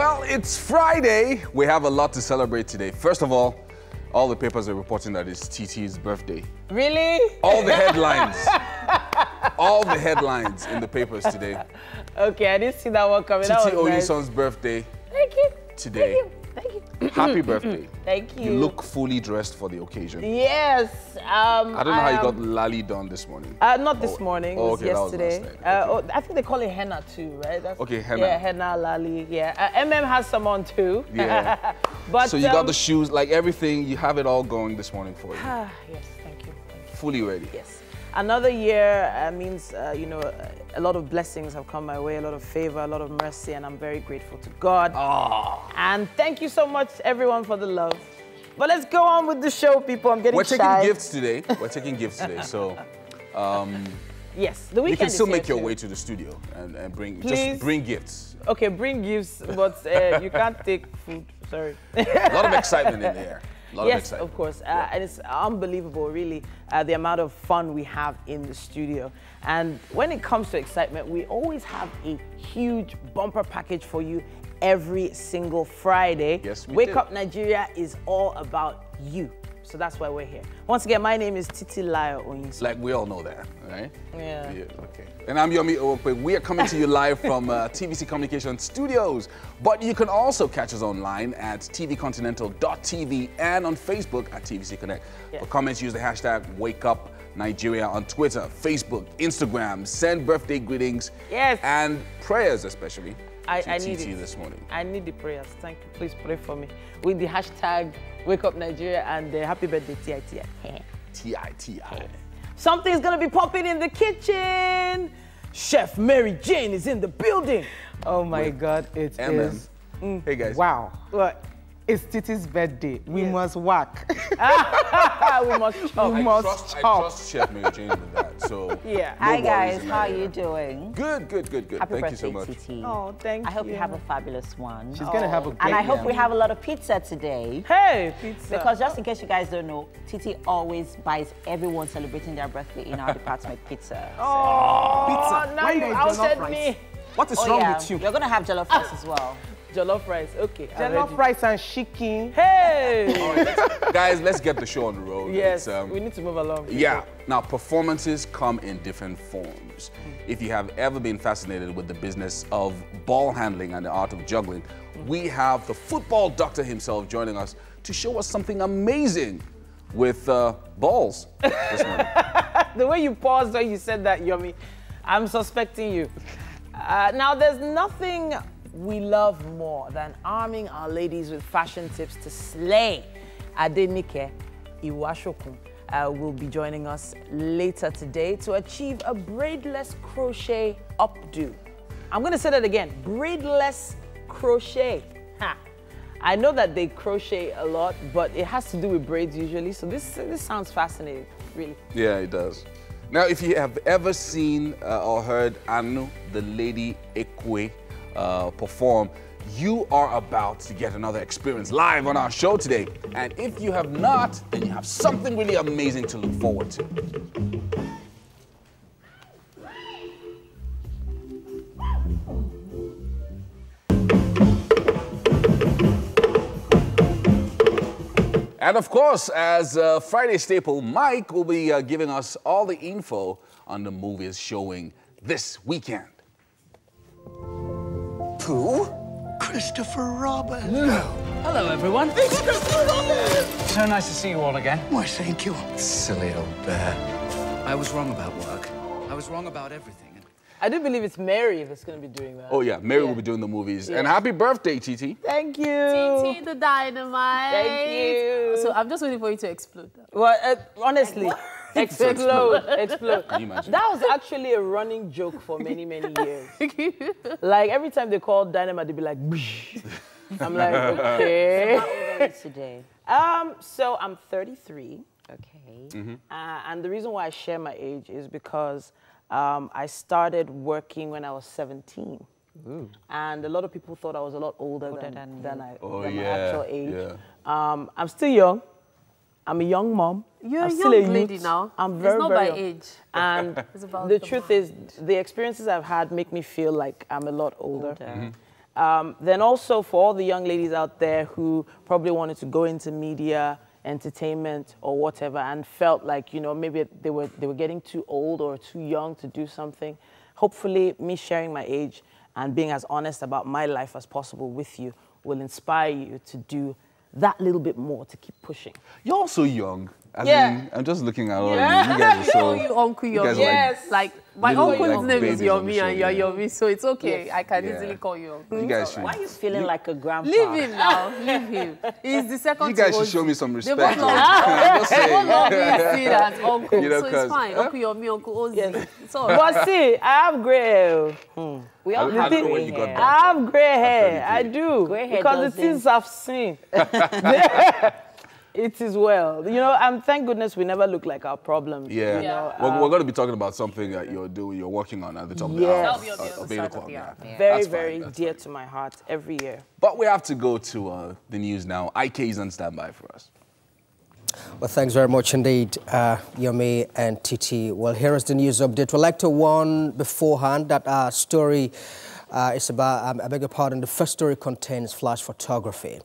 Well, it's Friday. We have a lot to celebrate today. First of all the papers are reporting that it's TT's birthday. Really? All the headlines. All the headlines in the papers today. Okay, I didn't see that one coming. TT Oyison's birthday. Thank you. Today. Thank you. Happy birthday. Thank you. You look fully dressed for the occasion. Yes. I don't know how you got Lali done this morning. Not this morning. It was okay, yesterday. That was last night. I think they call it henna too, right? Okay, henna. Yeah, henna, Lali. Yeah. has some on too. Yeah. But so you got the shoes, like everything. You have it all going this morning for you. Yes, thank you. Fully ready. Yes. Another year means, a lot of blessings have come my way, a lot of favor, a lot of mercy, and I'm very grateful to God. Oh. And thank you so much, everyone, for the love. But let's go on with the show, people. I'm getting shy. We're taking gifts today. We're taking gifts today, so... yes, the weekend you can still is make your too. way to the studio and bring... Please. Just bring gifts. Okay, bring gifts, but you can't take food. Sorry. A lot of excitement in the air. Yes, of course. And it's unbelievable, really, the amount of fun we have in the studio. And when it comes to excitement, we always have a huge bumper package for you every single Friday. Yes, we do. Wake Up Nigeria is all about you. So that's why we're here. Once again, my name is Titi Layo Oyinso. Like, we all know that, right? Yeah. Okay. And I'm Yomi Owokwe. We are coming to you live from TVC Communications Studios. But you can also catch us online at tvcontinental.tv and on Facebook at TVC Connect. Yeah. For comments, use the hashtag WakeUpNigeria on Twitter, Facebook, Instagram. Send birthday greetings. Yes. And prayers, especially. I need TT it. this morning. I need the prayers. Thank you. Please pray for me with the hashtag Wake Up Nigeria and happy birthday TITI. TITI. Something's gonna be popping in the kitchen. Chef Mary Jane is in the building. Oh my God, it is. Hey guys. Wow. What? It's Titi's birthday. We must work. We must chop. I trust Chef Mary Jane with that. So yeah. No Hi guys, worries how are you doing? Good. Happy Thank you so birthday, much. Titi. Oh, thank you. I hope you have a fabulous one. She's gonna have a great And I hope year. we have a lot of pizza today. Hey, pizza. Because just in case you guys don't know, Titi always buys everyone celebrating their birthday in our department pizza. Oh, Pizza. now Why you there is outed jollof me. rice? What is Oh wrong yeah, with you? you're gonna have jollof rice as well. Jollof rice, okay. Jollof rice and chicken. Hey! All right, guys, let's get the show on the road. Yes, It's, we need to move along. Yeah. Now, performances come in different forms. If you have ever been fascinated with the business of ball handling and the art of juggling, we have the football doctor himself joining us to show us something amazing with balls this morning. The way you paused when you said that, Yomi, I'm suspecting you. Now, there's nothing we love more than arming our ladies with fashion tips to slay. Adenike Iwashokun will be joining us later today to achieve a braidless crochet updo. I'm going to say that again, braidless crochet. Ha. I know that they crochet a lot, but it has to do with braids usually, so this sounds fascinating, really. Yeah, it does. Now, if you have ever seen or heard Anu, the Lady Ekwe, perform, you are about to get another experience live on our show today. And if you have not, then you have something really amazing to look forward to. And of course, as Friday staple, Mike will be giving us all the info on the movies showing this weekend. Who? Christopher Robin. Hello, everyone. Christopher Robin! So nice to see you all again. Why, thank you. Silly old bear. I was wrong about work. I was wrong about everything. I do believe it's Mary that's going to be doing that. Oh yeah, Mary will be doing the movies. And happy birthday, Titi. Thank you. Titi the dynamite. Thank you. So I'm just waiting for you to explode. Well, honestly, explode. Can you imagine? That was actually a running joke for many, many years. Like every time they call Dynamite, they'd be like, "Bsh." I'm like, okay. How old are you today? So I'm 33. Okay. And the reason why I share my age is because I started working when I was 17. Ooh. And a lot of people thought I was a lot older than my actual age. Yeah. I'm still young. I'm a young mom. You're I'm a still young a lady youth. now. I'm very, it's not very by young. age. And It's about the truth is, the experiences I've had make me feel like I'm a lot older. Then also for all the young ladies out there who probably wanted to go into media, entertainment or whatever and felt like, you know, maybe they were getting too old or too young to do something. Hopefully me sharing my age and being as honest about my life as possible with you will inspire you to do that little bit more, to keep pushing. You're also young. As Yeah. in, I'm just looking at all of you. You guys are so... You Uncle you guys Yomi. are Yes. Like, my little, uncle's like, name is babies on the Yomi show, and you're yeah. Yomi, so it's okay. I can Yeah. easily call you Uncle. You guys should... Why are you feeling like a grandpa? Leave him now. Leave him. He's the second. You guys to should show me some They respect. both love I'm just They both saying. love being seen as uncle, You know, so 'cause- it's fine. Uncle Yomi, Uncle Ozzy. Yes. It's all right. But see, I have gray hair. We all I have don't know gray where you got hair. that. I have gray hair. That's I pretty do. Gray hair because the doesn't- things I've seen. It is well. You know, and thank goodness we never look like our problems. Yeah. You know, We're going to be talking about something that you're working on at the top of the Yes. hour. That'll be on the other Of 8 side of o'clock, the yeah. hour. very, That's fine, very that's dear fine. to my heart every year. But we have to go to the news now. IK is on standby for us. Well, thanks very much indeed, Yomi and Titi. Well, here is the news update. We'd like to warn beforehand that our story is about, I beg your pardon, the first story contains flash photography.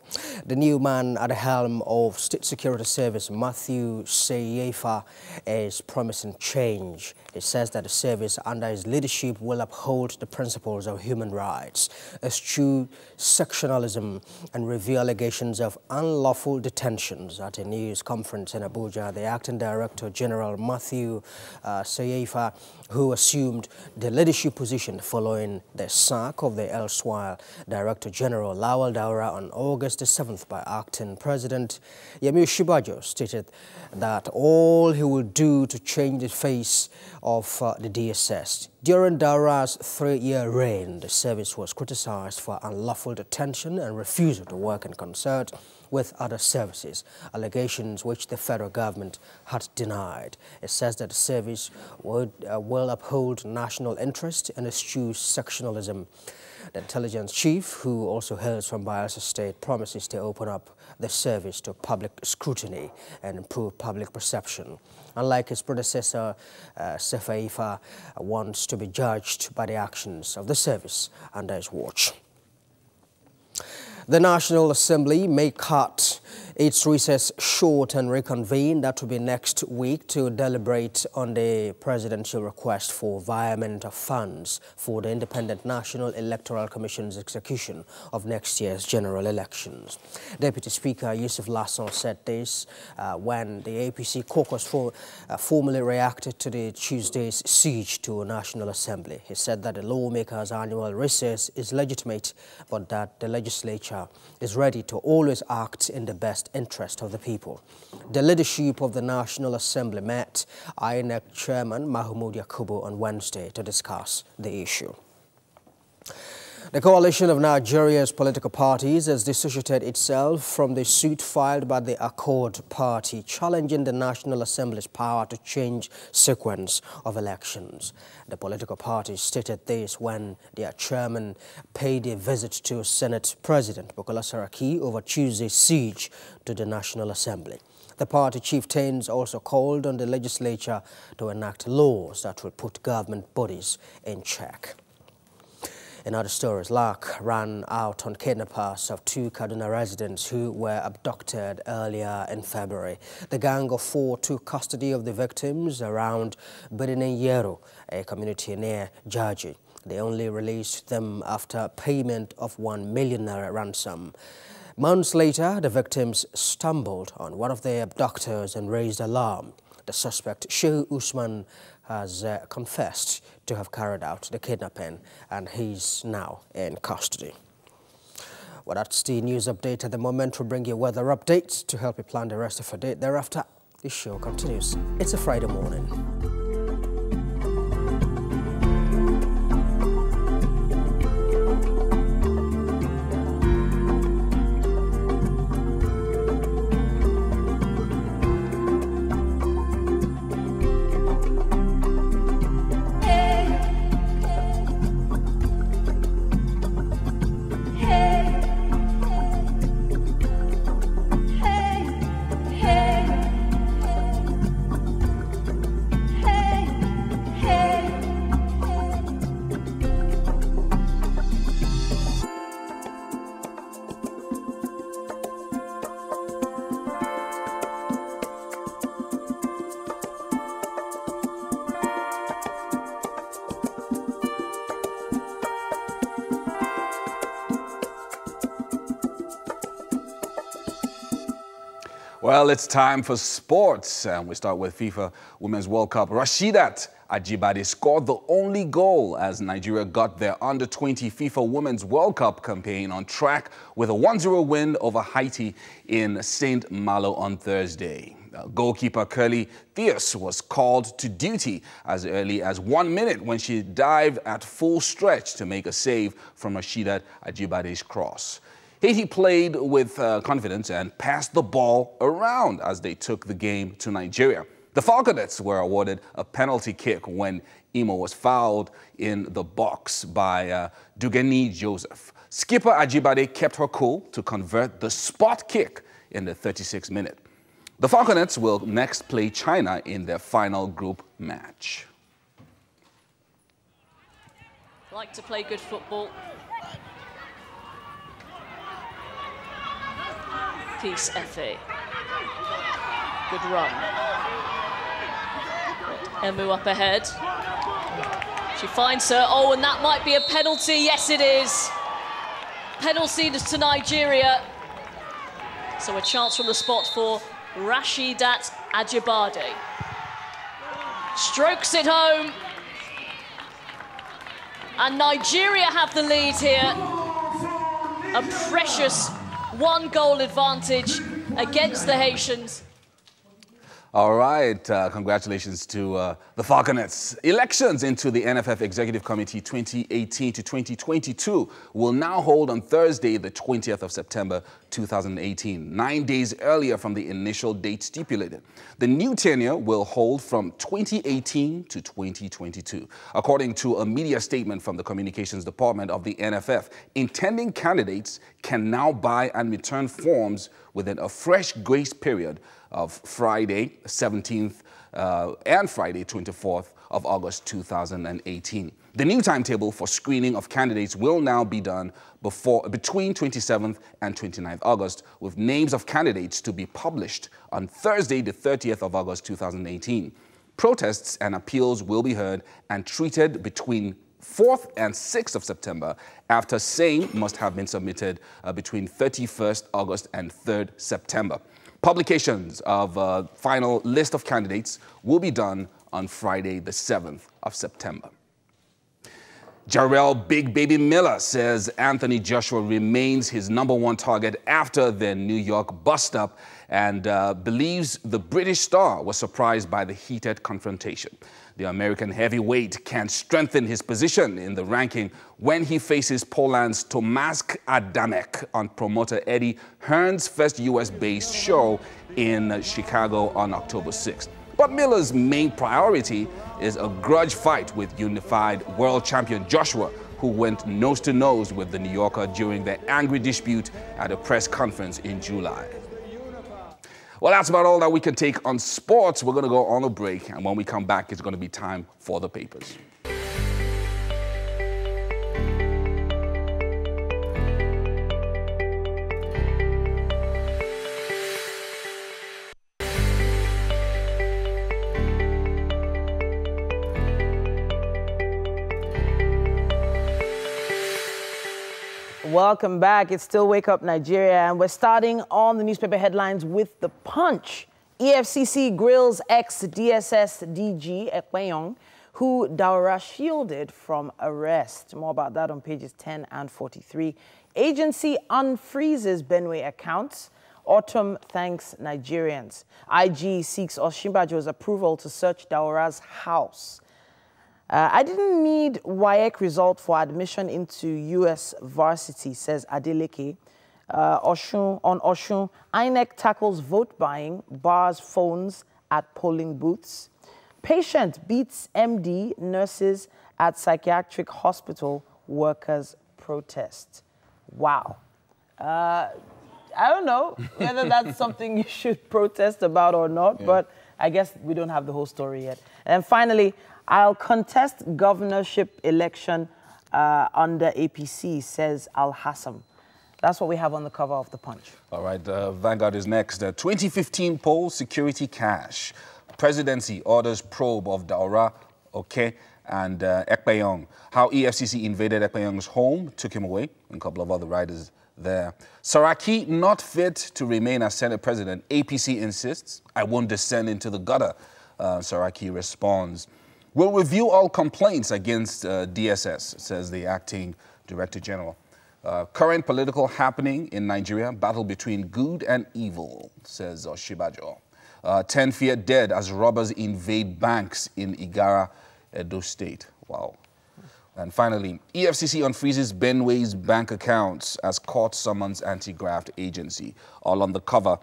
The new man at the helm of State Security Service, Matthew Seyefa, is promising change. It says that the service under his leadership will uphold the principles of human rights, eschew sectionalism, and review allegations of unlawful detentions. At a news conference in Abuja, the acting director general Matthew Seyefa, who assumed the leadership position following the sack of the erstwhile Director General Lawal Daura on August the 7th by acting President Yemi Shibajo, stated that all he will do to change the face of the DSS. During Daura's 3-year reign, the service was criticized for unlawful detention and refusal to work in concert with other services, allegations which the federal government had denied. It says that the service will uphold national interest and eschew sectionalism. The intelligence chief, who also hails from Bayelsa State, promises to open up the service to public scrutiny and improve public perception. Unlike his predecessor, Seyefa wants to be judged by the actions of the service under his watch. The National Assembly may cut its recess short and reconvene. That will be next week to deliberate on the presidential request for virement of funds for the Independent National Electoral Commission's execution of next year's general elections. Deputy Speaker Yusuf Lasson said this when the APC caucus formally reacted to the Tuesday's siege to National Assembly. He said that the lawmakers' annual recess is legitimate, but that the legislature is ready to always act in the best interest of the people. The leadership of the National Assembly met INEC Chairman Mahmoud Yakubu on Wednesday to discuss the issue. The coalition of Nigeria's political parties has dissociated itself from the suit filed by the Accord Party, challenging the National Assembly's power to change sequence of elections. The political parties stated this when their chairman paid a visit to Senate President Bukola Saraki over Tuesday's siege to the National Assembly. The party chieftains also called on the legislature to enact laws that will put government bodies in check. In other stories, luck ran out on kidnappers of 2 Kaduna residents who were abducted earlier in February. The gang of 4 took custody of the victims around Bedinenyero, a community near Jaji. They only released them after payment of 1 million naira ransom. Months later, the victims stumbled on one of their abductors and raised alarm. The suspect, Shehu Usman, has confessed to have carried out the kidnapping, and he's now in custody. Well, that's the news update at the moment. We'll bring you weather updates to help you plan the rest of your day. Thereafter, the show continues. It's a Friday morning. Hey Well, it's time for sports, and we start with FIFA Women's World Cup. Rasheedat Ajibade scored the only goal as Nigeria got their under-20 FIFA Women's World Cup campaign on track with a 1-0 win over Haiti in St. Malo on Thursday. Goalkeeper Curly Theus was called to duty as early as 1 minute when she dived at full stretch to make a save from Rasheedat Ajibade's cross. Haiti played with confidence and passed the ball around as they took the game to Nigeria. The Falconets were awarded a penalty kick when Imo was fouled in the box by Dugeni Joseph. Skipper Ajibade kept her cool to convert the spot kick in the 36th minute. The Falconets will next play China in their final group match. Like to play good football. Peace Effie. Good run. Emu up ahead. She finds her. Oh, and that might be a penalty. Yes, it is. Penalty to Nigeria. So a chance from the spot for Rasheedat Ajibade. Strokes it home. And Nigeria have the lead here. A precious 1-goal advantage against the Haitians. All right, congratulations to the Falconets. Elections into the NFF Executive Committee 2018 to 2022 will now hold on Thursday, the 20th of September 2018, 9 days earlier from the initial date stipulated. The new tenure will hold from 2018 to 2022. According to a media statement from the Communications Department of the NFF, intending candidates can now buy and return forms within a fresh grace period of Friday 17th and Friday 24th of August 2018. The new timetable for screening of candidates will now be done between 27th and 29th August, with names of candidates to be published on Thursday the 30th of August 2018. Protests and appeals will be heard and treated between 4th and 6th of September, after same must have been submitted between 31st August and 3rd September. Publications of final list of candidates will be done on Friday, the 7th of September. Jarrell Big Baby Miller says Anthony Joshua remains his #1 target after their New York bust-up and believes the British star was surprised by the heated confrontation. The American heavyweight can strengthen his position in the ranking when he faces Poland's Tomasz Adamek on promoter Eddie Hearn's first US-based show in Chicago on October 6th. But Miller's main priority is a grudge fight with unified world champion Joshua, who went nose-to-nose with the New Yorker during their angry dispute at a press conference in July. Well, that's about all that we can take on sports. We're going to go on a break, and when we come back, it's going to be time for the papers. Welcome back. It's still Wake Up Nigeria, and we're starting on the newspaper headlines with The Punch. EFCC grills ex-DSS DG Ekpenyong, who Daura shielded from arrest. More about that on pages 10 and 43. Agency unfreezes Benue accounts. Autumn thanks Nigerians. IG seeks Osinbajo's approval to search Daura's house. I didn't need WAEC result for admission into U.S. varsity, says Adeleke. On Oshun, INEC tackles vote buying, bars phones at polling booths. Patient beats MD, nurses at psychiatric hospital, workers protest. Wow. I don't know whether that's something you should protest about or not, but I guess we don't have the whole story yet. And finally, I'll contest governorship election under APC, says Al-Hassam. That's what we have on the cover of The Punch. All right, Vanguard is next. 2015 poll security cash. Presidency orders probe of Daura, and Ekpenyong. How EFCC invaded Ekpenyong's home, took him away, and a couple of other riders there. Saraki not fit to remain as Senate President. APC insists, I won't descend into the gutter. Saraki responds, we'll review all complaints against DSS, says the acting Director General. Current political happening in Nigeria, battle between good and evil, says Oshibajo. 10 feared dead as robbers invade banks in Igara, Edo State. Wow. And finally, EFCC unfreezes Benway's bank accounts as court summons anti-graft agency, all on the cover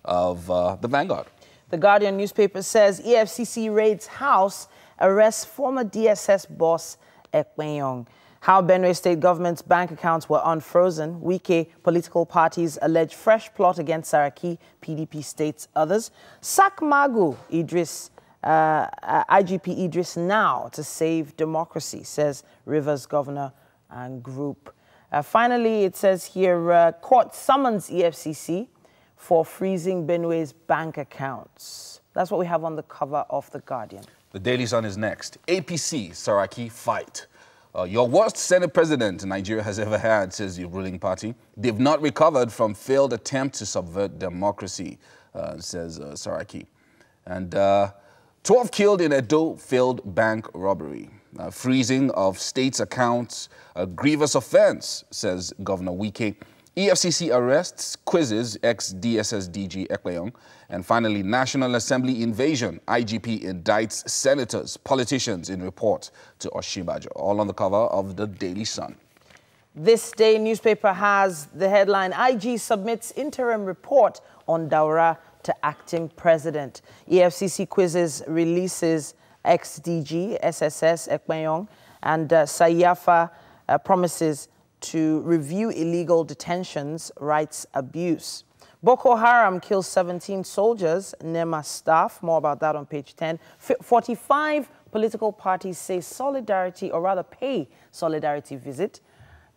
of the Vanguard. The Guardian newspaper says EFCC raids house, arrests former DSS boss Ekpenyong. How Benue State government's bank accounts were unfrozen. Wike political parties allege fresh plot against Saraki. PDP states others. Sack Magu Idris, IGP Idris now to save democracy, says Rivers governor and group. Finally, it says here, court summons EFCC for freezing Benue's bank accounts. That's what we have on the cover of The Guardian. The Daily Sun is next. APC, Saraki fight. Your worst Senate president Nigeria has ever had, says the ruling party. They've not recovered from failed attempt to subvert democracy, says Saraki. And 12 killed in Edo failed bank robbery. Freezing of states' accounts, a grievous offense, says Governor Wike. EFCC arrests, quizzes ex-DSS DG Ekpenyong. And finally, National Assembly invasion. IGP indicts senators, politicians in report to Oshibajo. All on the cover of the Daily Sun. This day newspaper has the headline, IG submits interim report on Daura to acting president. EFCC quizzes, releases ex-DG SSS Ekpenyong, and Sayafa promises to review illegal detentions, rights abuse. Boko Haram kills 17 soldiers, NEMA staff. More about that on page 10. 45 political parties say solidarity, or rather pay solidarity visit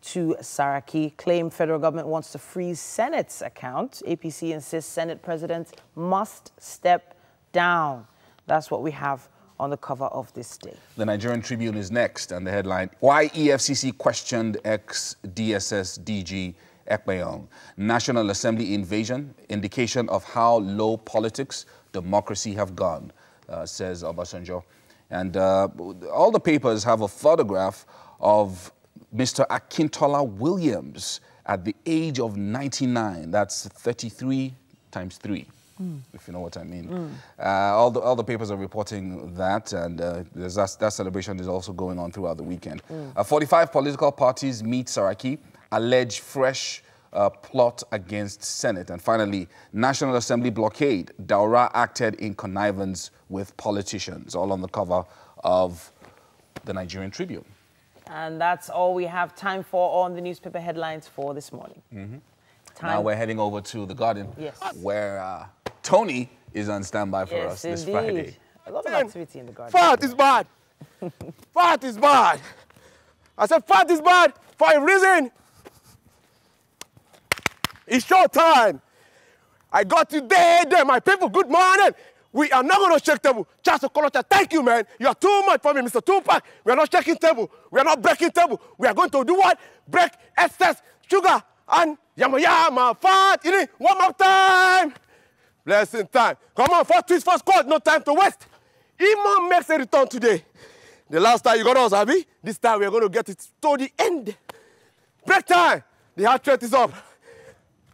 to Saraki. Claim federal government wants to freeze Senate's account. APC insists Senate president must step down. That's what we have on the cover of this day. The Nigerian Tribune is next, and the headline, why EFCC questioned ex-DSS DG Ekpenyong. National Assembly invasion, indication of how low politics, democracy have gone, says Obasanjo. And all the papers have a photograph of Mr. Akintola Williams at the age of 99. That's 33 times 3. If you know what I mean. All the papers are reporting that, and that celebration is also going on throughout the weekend. 45 political parties meet Saraki, allege fresh plot against Senate. And finally, National Assembly blockade. Daura acted in connivance with politicians. All on the cover of the Nigerian Tribune. And that's all we have time for on the newspaper headlines for this morning. Now we're heading over to The Guardian, where Tony is on standby for us this Friday. A lot of activity in The Guardian. Fat is bad. Fat is bad. I said fat is bad for a reason. It's short time. I got today, my people, good morning. We are not going to shake table. Charles Okolocha, thank you, man. You are too much for me, Mr. Tupac. We are not shaking table. We are not breaking table. We are going to do what? Break excess sugar and yama fat. One more time. Blessing time. Come on, first twist, first squad. No time to waste. Imam makes a return today. The last time you got us, Abby. This time we are going to get it to the end. Break time. The heart rate is up.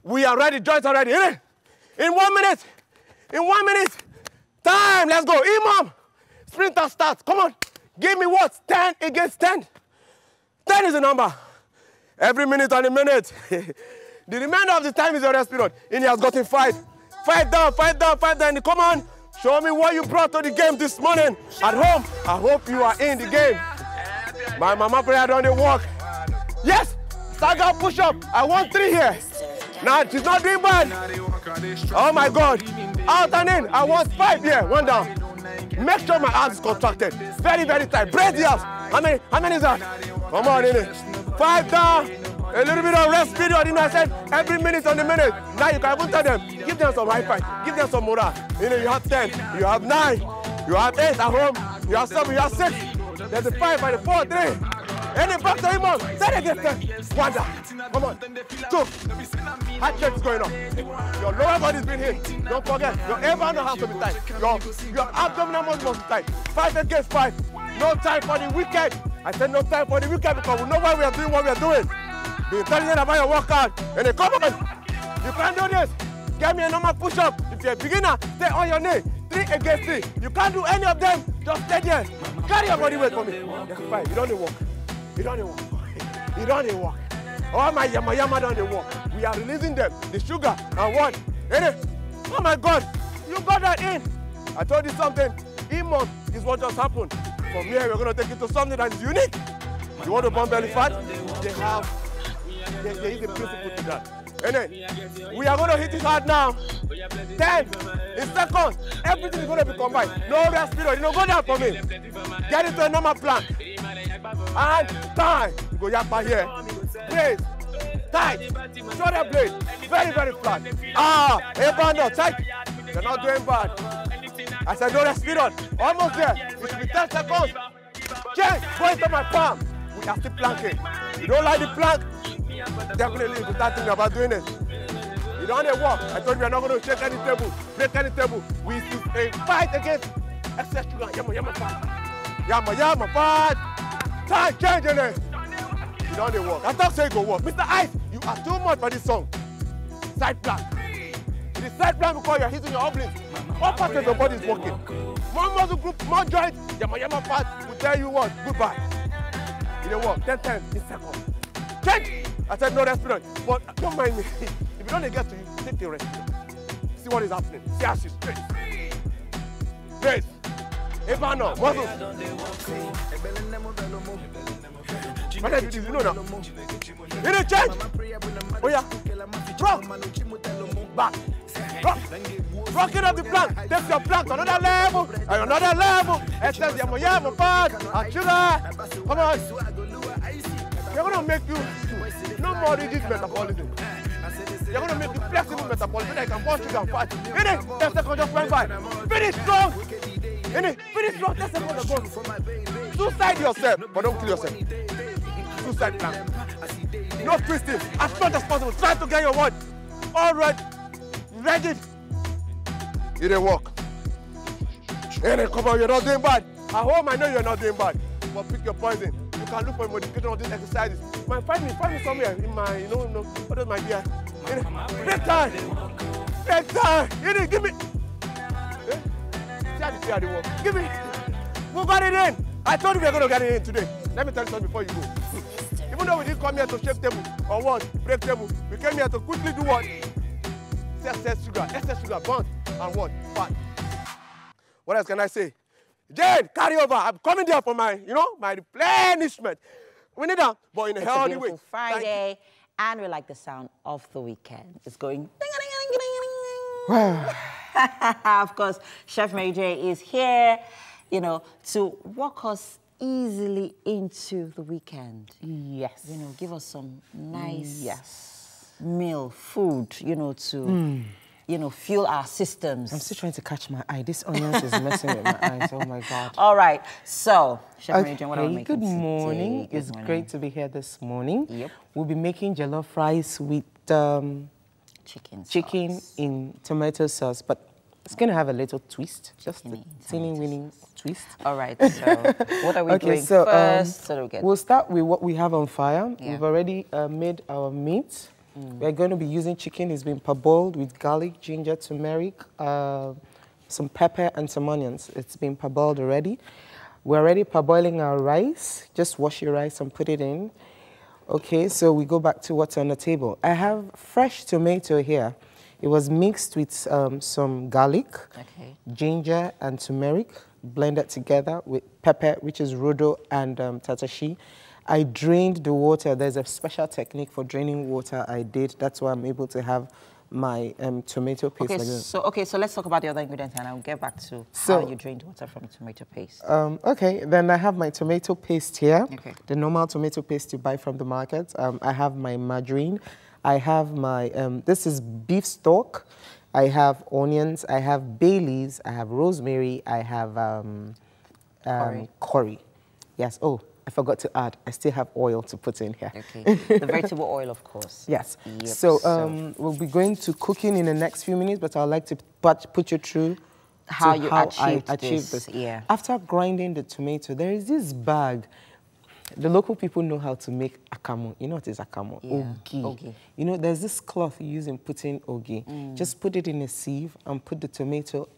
We are ready. Joints are ready. In 1 minute. In 1 minute. Time. Let's go. Imam. Sprinter starts. Come on. Give me what? 10 against 10. 10 is the number. Every minute and a minute. The remainder of the time is your rest period. He has gotten 5. Fight down, fight down, fight down. Come on. Show me what you brought to the game this morning. At home, I hope you are in the game. My mama prayer done the work. Yes. Saga push up. I want 3 here. Now, she's not doing bad. Oh, my God. Out and in. I want 5 here. 1 down. Make sure my arms is contracted. Very, very tight. Brace the arms. How many is that? Come on, in it. 5 down. A little bit of rest period. I said every minute on the minute. Now you can even tell them. Give them some high five. Give them some morale. You have 10. You have 9. You have 8 at home. You have 7. You have 6. There's a 5 and a 4, 3. Any back to him on. 10 against 10. One down. Come on. 2. Heart rate is going up. Your lower body's been hit. Don't forget, your elbow has to be tight. Your abdominal muscle must be tight. 5 against 5. No time for the weekend. I said no time for the weekend because we know why we are doing what we are doing. Be intelligent about your workout. And then come on. You can't do this. Get me a normal push-up. If you're a beginner, stay on your knee. 3 against 3. You can't do any of them. Just stay there. Carry your body weight for me. That's fine. You don't need walk. You don't need walk. You don't need walk. All my yama don't need walk. We are releasing them. The sugar and what? Oh my God. You got that in. I told you something. E-month is what just happened. From here, we're going to take it to something that is unique. You want to burn belly fat? There is a principle to that. We are going to hit it hard now. 10 in seconds. Everything is going to be combined. No rest period. You know, go down for me. Get into a normal plank. And time. You go yappa here. Blade. Tight. Shoulder blade. Very, very flat. A-bar not tight. You're not doing bad. I said no rest period. Almost there. It will be 10 seconds. Change. Go into my palm. We are still planking. You don't like the plank? Definitely you start thinking about doing it. You don't want to walk. I told you we are not going to shake any table, break any table. We fight against excess sugar. Yama fat. Yama fat. Time changing it. You don't want to walk. I thought so you go walk. Mr. Ice, you are too much for this song. Side plank. It is side plank because you are hitting your obliques. All parts of your body is working. More muscle group, more joints. Yama fat will tell you what? Goodbye. You don't walk 10 times in seconds. Change. I said no rest period. But don't mind me. If you don't get to you, take the rest period. See what is happening. See how she's straight. Straight. Ebano, muscles. When I do this, you know that. You need change. Oh yeah. Rock. Back. Rock. Rock it up the plank. Take your plank to another level. And another level. Extend your yama fat and sugar. Come on. They're going to make you no more rigid metabolism. They're going to make you flexible metabolism so that you can burn sugar and fat. In it, 10 seconds just went by. Finish strong. In it, finish strong, 10 seconds ago. Suicide yourself, but don't kill yourself. Suicide plan. No twisting. As much as possible. Try to get your word. All right. Ready. You didn't walk. In it, come on, you're not doing bad. At home, I know you're not doing bad. But pick your poison. You can look for a modification of these exercises. Man, find me somewhere in my, what is my dear? Break time! Break time! You didn't give me. See how they work. Give me. Who got it in? I told you we were going to get it in today. Let me tell you something before you go. Even though we didn't come here to shake table or what, break table, we came here to quickly do what? Excess sugar, burnt, and what? Fat. What else can I say? Jane, carry over. I'm coming there for my, my replenishment. We need that, but in a healthy way. It's Friday, and we like the sound of the weekend. It's going ding-a-ding-a-ding-a-ding. Of course, Chef Mary J is here, to walk us easily into the weekend. Yes. Give us some nice meal, food, to... fuel our systems. I'm still trying to catch my eye. This onions is messing with my eyes. Oh, my God. All right. So, Chef Mary Jane, what are we making Good morning. Today? It's great to be here this morning. Yep. We'll be making jollof rice with chicken in tomato sauce, but it's going to have a little twist, just a teeny-weeny twist. All right. So, what are we doing first? We'll start with what we have on fire. Yeah. We've already made our meat. We're going to be using chicken. It's been parboiled with garlic, ginger, turmeric, some pepper, and some onions. It's been parboiled already. We're already parboiling our rice. Just wash your rice and put it in. Okay, so we go back to what's on the table. I have fresh tomato here. It was mixed with some garlic, ginger, and turmeric, blended together with pepper, which is rodo, and tatashi. I drained the water. There's a special technique for draining water I did. That's why I'm able to have my tomato paste like this. So let's talk about the other ingredients and I'll get back to how you drained water from the tomato paste. Okay, then I have my tomato paste here. Okay. The normal tomato paste you buy from the market. I have my margarine. I have my, this is beef stock. I have onions. I have bay leaves. I have rosemary. I have curry. Yes. Oh. I forgot to add, I still have oil to put in here. Okay, the vegetable oil, of course. Yes. Yep. So we'll be going to cooking in the next few minutes, but I'd like to put you through how I achieved achieved this. Yeah. After grinding the tomato, there is this bag. The local people know how to make akamu. You know what is akamu? Yeah. Ogi. Ogi. You know, there's this cloth you use in putting ogi. Just put it in a sieve and put the tomato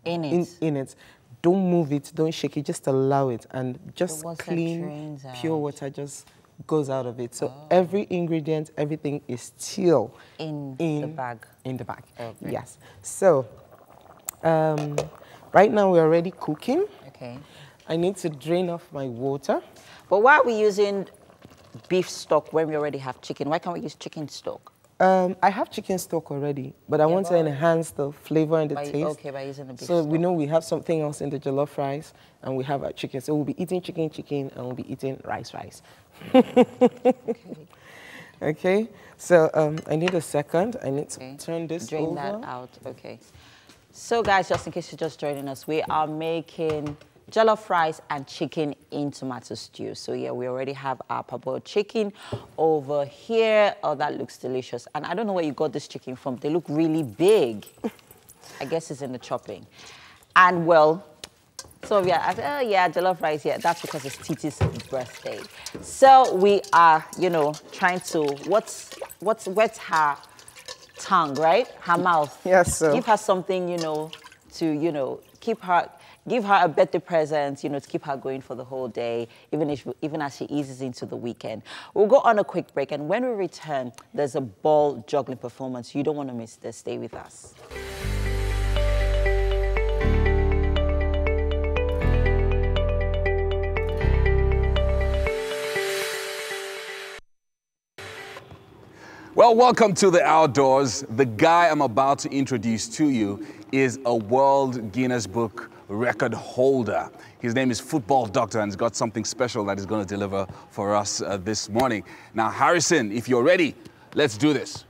in it. Don't move it, don't shake it, just allow it. And just once that clean, drains pure out. water just goes out of it. So every ingredient, everything is still in the bag. In the bag, Okay. yes. So right now we're already cooking. Okay. I need to drain off my water. But why are we using beef stock when we already have chicken? Why can't we use chicken stock? I have chicken stock already, but I want to enhance the flavor and the taste. Okay, by using the beef So stock. we know we have something else in the jollof rice, and we have our chicken. So we'll be eating chicken, and we'll be eating rice. Okay. So I need a second. I need to turn this Drain over. that out. Okay. So guys, just in case you're just joining us, we are making jollof rice and chicken in tomato stew. So yeah, we already have our parboiled chicken over here. Oh, that looks delicious. And I don't know where you got this chicken from. They look really big. I guess it's in the chopping. And well, so yeah, I said, oh yeah, jollof rice, yeah, that's because it's Titi's birthday. So we are, you know, trying to, what's her tongue, right? Her mouth. Yes, sir. Give her something, you know, to, you know, give her a birthday present, you know, to keep her going for the whole day, even as she eases into the weekend. We'll go on a quick break, and when we return, there's a ball juggling performance. You don't want to miss this. Stay with us. Well, welcome to the outdoors. The guy I'm about to introduce to you is a World Guinness Book record holder. His name is Football Doctor, and he's got something special that he's going to deliver for us this morning. Now, Harrison, if you're ready, let's do this.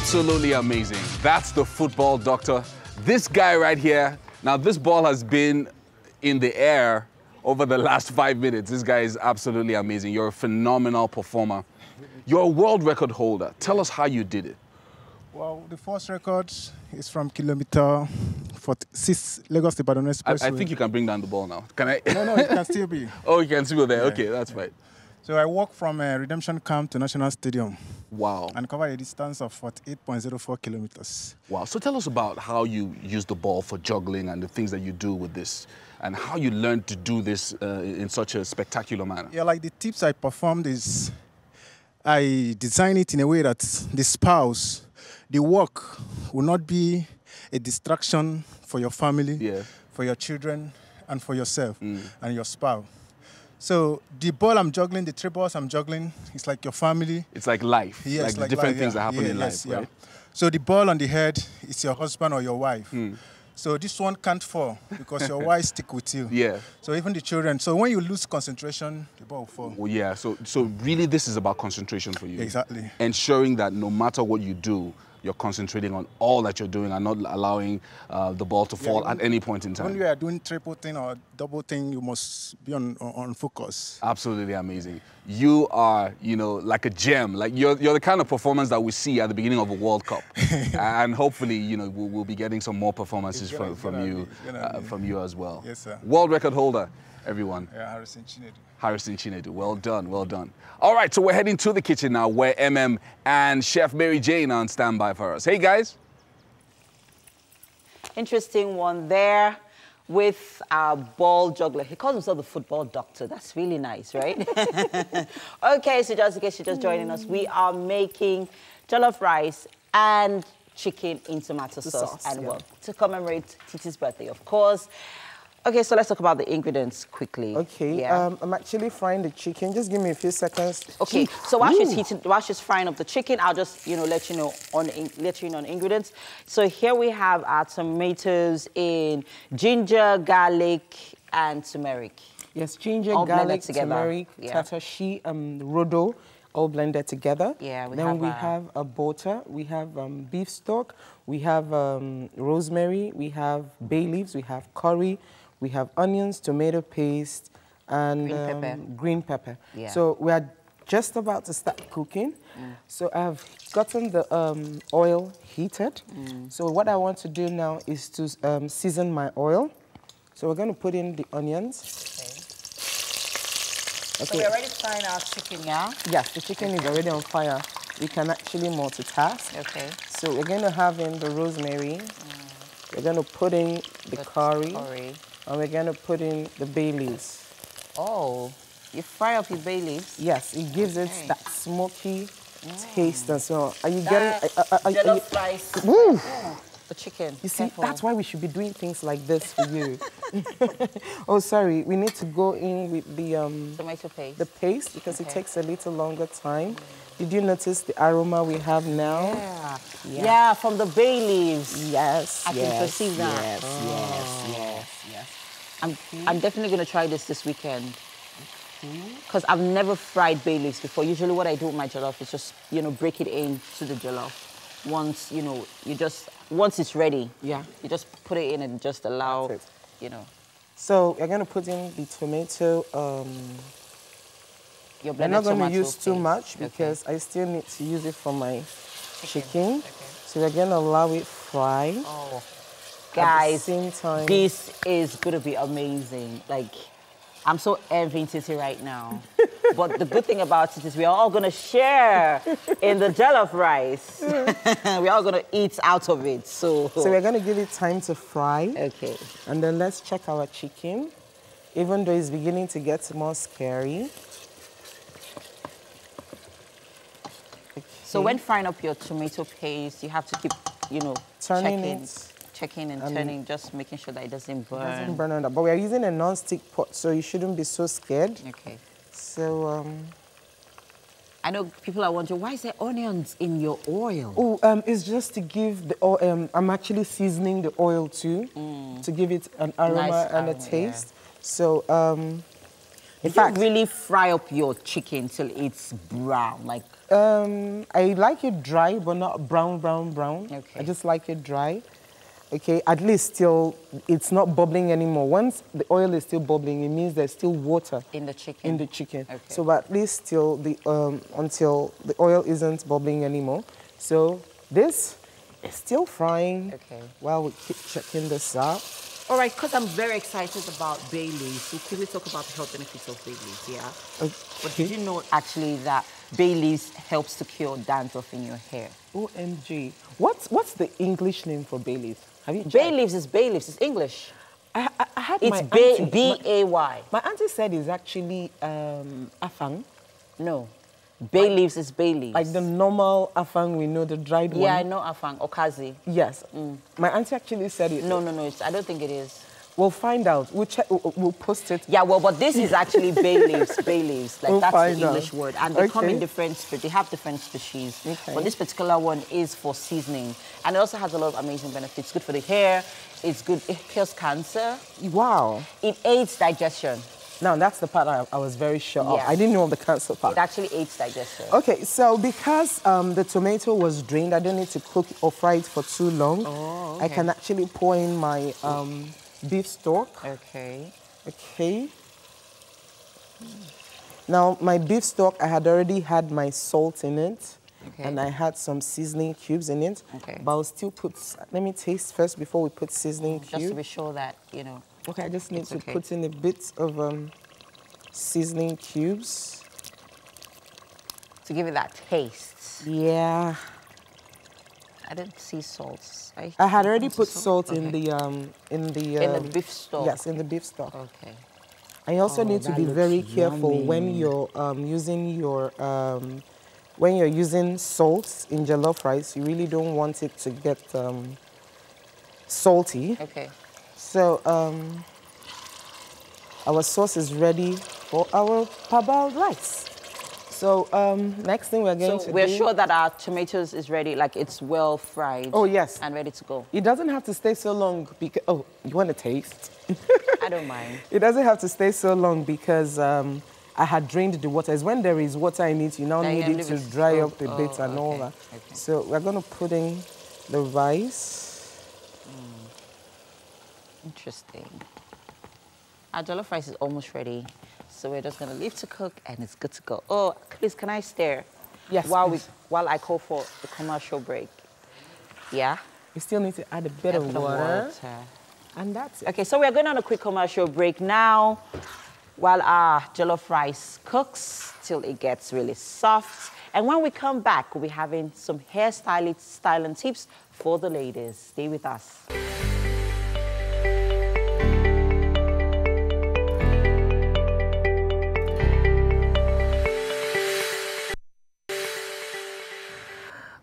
Absolutely amazing. That's the football doctor. This guy right here, now this ball has been in the air over the last 5 minutes. This guy is absolutely amazing. You're a phenomenal performer. You're a world record holder. Tell us how you did it. Well, the first record is from kilometer 46, Lagos to Ibadan Expressway. I think you can bring down the ball now. Can I? No, it can still be. Oh, you can still be there. Yeah. Okay, that's fine. So I walked from Redemption Camp to National Stadium. Wow. And covered a distance of 48.04 kilometers. Wow. So tell us about how you use the ball for juggling and the things that you do with this, and how you learned to do this in such a spectacular manner. Yeah, like the tips I performed is I design it in a way that the spouse, the work will not be a distraction for your family, for your children, and for yourself and your spouse. So the ball I'm juggling, the three balls I'm juggling, it's like your family. It's like life. Yes, like different things that happen in life, right? So the ball on the head is your husband or your wife. So this one can't fall because your wife stick with you. Yeah. So even the children. So when you lose concentration, the ball will fall. Well, yeah. So really, this is about concentration for you. Exactly. Ensuring that no matter what you do, you're concentrating on all that you're doing and not allowing the ball to fall at any point in time. When you are doing triple thing or double thing, you must be on focus. Absolutely amazing. You are, you know, like a gem. Like you're the kind of performance that we see at the beginning of a World Cup, and hopefully, you know, we'll be getting some more performances from you as well. Yes, sir. World record holder, everyone. Yeah, Harrison Chinedu. Harrison Chinedu. Well done, well done. All right, so we're heading to the kitchen now, where MM and Chef Mary Jane are on standby for us. Hey, guys. Interesting one there with our ball juggler. He calls himself the football doctor. That's really nice, right? Okay, so just in case you're just joining us, we are making jollof rice and chicken in tomato sauce. And well, to commemorate Titi's birthday, of course. Okay, so let's talk about the ingredients quickly. Okay, I'm actually frying the chicken. Just give me a few seconds. Okay, so while she's frying up the chicken, I'll just let you know on ingredients. So here we have our tomatoes in ginger, garlic, and turmeric. Yes, ginger, all garlic, together. turmeric, tatashi, rodo, all blended together. Yeah, then we have a butter, we have beef stock, we have rosemary, we have bay leaves, we have curry. We have onions, tomato paste, and green pepper. Yeah. So we are just about to start cooking. So I've gotten the oil heated. So what I want to do now is to season my oil. So we're going to put in the onions. Okay. So we're already frying our chicken now? Yes, the chicken is already on fire. We can actually multitask. Okay. So we're going to have in the rosemary. We're going to put in the curry. And we're going to put in the bay leaves. Oh, you fry up your bay leaves? Yes, it gives it that smoky taste and so on. Are you that getting... jollof rice. The chicken. You see, that's why we should be doing things like this for you. Oh, sorry. We need to go in with the... tomato paste. The paste, because it takes a little longer time. Did you notice the aroma we have now? Yeah, from the bay leaves. Yes, I can perceive that. Yes. I'm definitely going to try this weekend. Because I've never fried bay leaves before. Usually what I do with my jollof is just, break it into the jollof. Once, once it's ready, you just put it in and just allow, So you're going to put in the tomato. I'm not going to use too much because I still need to use it for my chicken. Okay. So we're going to allow it fry. Oh, guys, at the same time. This is going to be amazing. Like, I'm so envying Titi right now. But the good thing about it is we are all going to share in the jollof rice. We're all going to eat out of it. So we're going to give it time to fry. Okay. And then let's check our chicken. Even though it's beginning to get more scary. So when frying up your tomato paste, you have to keep, checking and turning, just making sure that it doesn't burn. It doesn't burn on that. But we are using a non-stick pot, so you shouldn't be so scared. Okay. So, I know people are wondering, why is there onions in your oil? Oh, it's just to give the oil, I'm actually seasoning the oil too, to give it an aroma and a taste. Yeah. So, In fact, really fry up your chicken till it's brown, like. I like it dry, but not brown. Okay. I just like it dry. Okay, at least till it's not bubbling anymore. Once the oil is still bubbling, it means there's still water in the chicken. Okay. So at least till the until the oil isn't bubbling anymore. So this is still frying. Okay. While we keep checking this out. All right, because I'm very excited about bay leaves. So can we talk about the health benefits of bay leaves? Yeah. Okay. But did you know actually that bay leaves helps to cure dandruff in your hair? OMG. What's the English name for bay leaves? Have you bay leaves is bay leaves. It's English. I had it's my auntie. B-A-Y. My auntie said it's actually afang. No. Bay leaves is bay leaves. Like the normal afang we know, the dried one. Yeah, I know afang. Okazi. Yes. My auntie actually said it. No. I don't think it is. We'll find out. We'll check. We'll post it. Yeah, well, but this is actually bay leaves. Bay leaves. Like, that's the English word. And they come in different, they have different species. Okay. But this particular one is for seasoning. And it also has a lot of amazing benefits. Good for the hair. It's good. It cures cancer. Wow. It aids digestion. Now, that's the part I was very sure of. Yeah. I didn't know the cancer part. It actually aids digestion. Okay, so because the tomato was drained, I don't need to cook or fry it for too long. Oh, okay. I can actually pour in my beef stock. Okay. Okay. Now, my beef stock, I had already had my salt in it. Okay. And I had some seasoning cubes in it. Okay. But I'll still put, let me taste first before we put seasoning cubes. Just to be sure that, you know. Okay, I just need to put in a bit of seasoning cubes. To give it that taste. Yeah. I didn't see salt. I had already put salt in the beef stock. Yes, in the beef stock. Okay. I also need to be very careful when you're when you're using salt in jollof rice. You really don't want it to get salty. Okay. So our sauce is ready for our parboiled rice. So next thing we're going to do... we're sure that our tomatoes is ready, like it's well fried. Oh, yes. And ready to go. It doesn't have to stay so long because... Oh, you want to taste? I don't mind. It doesn't have to stay so long because I had drained the water. It's when there is water in it, you now need it to dry up a bit and all that. Okay. So we're going to put in the rice. Interesting. Our jollof rice is almost ready. So we're just going to leave to cook and it's good to go. Oh, please, can I stare? Yes, while I call for the commercial break. Yeah? We still need to add a bit of water. And that's it. Okay, so we're going on a quick commercial break now while our jollof rice cooks till it gets really soft. And when we come back, we'll be having some styling tips for the ladies. Stay with us.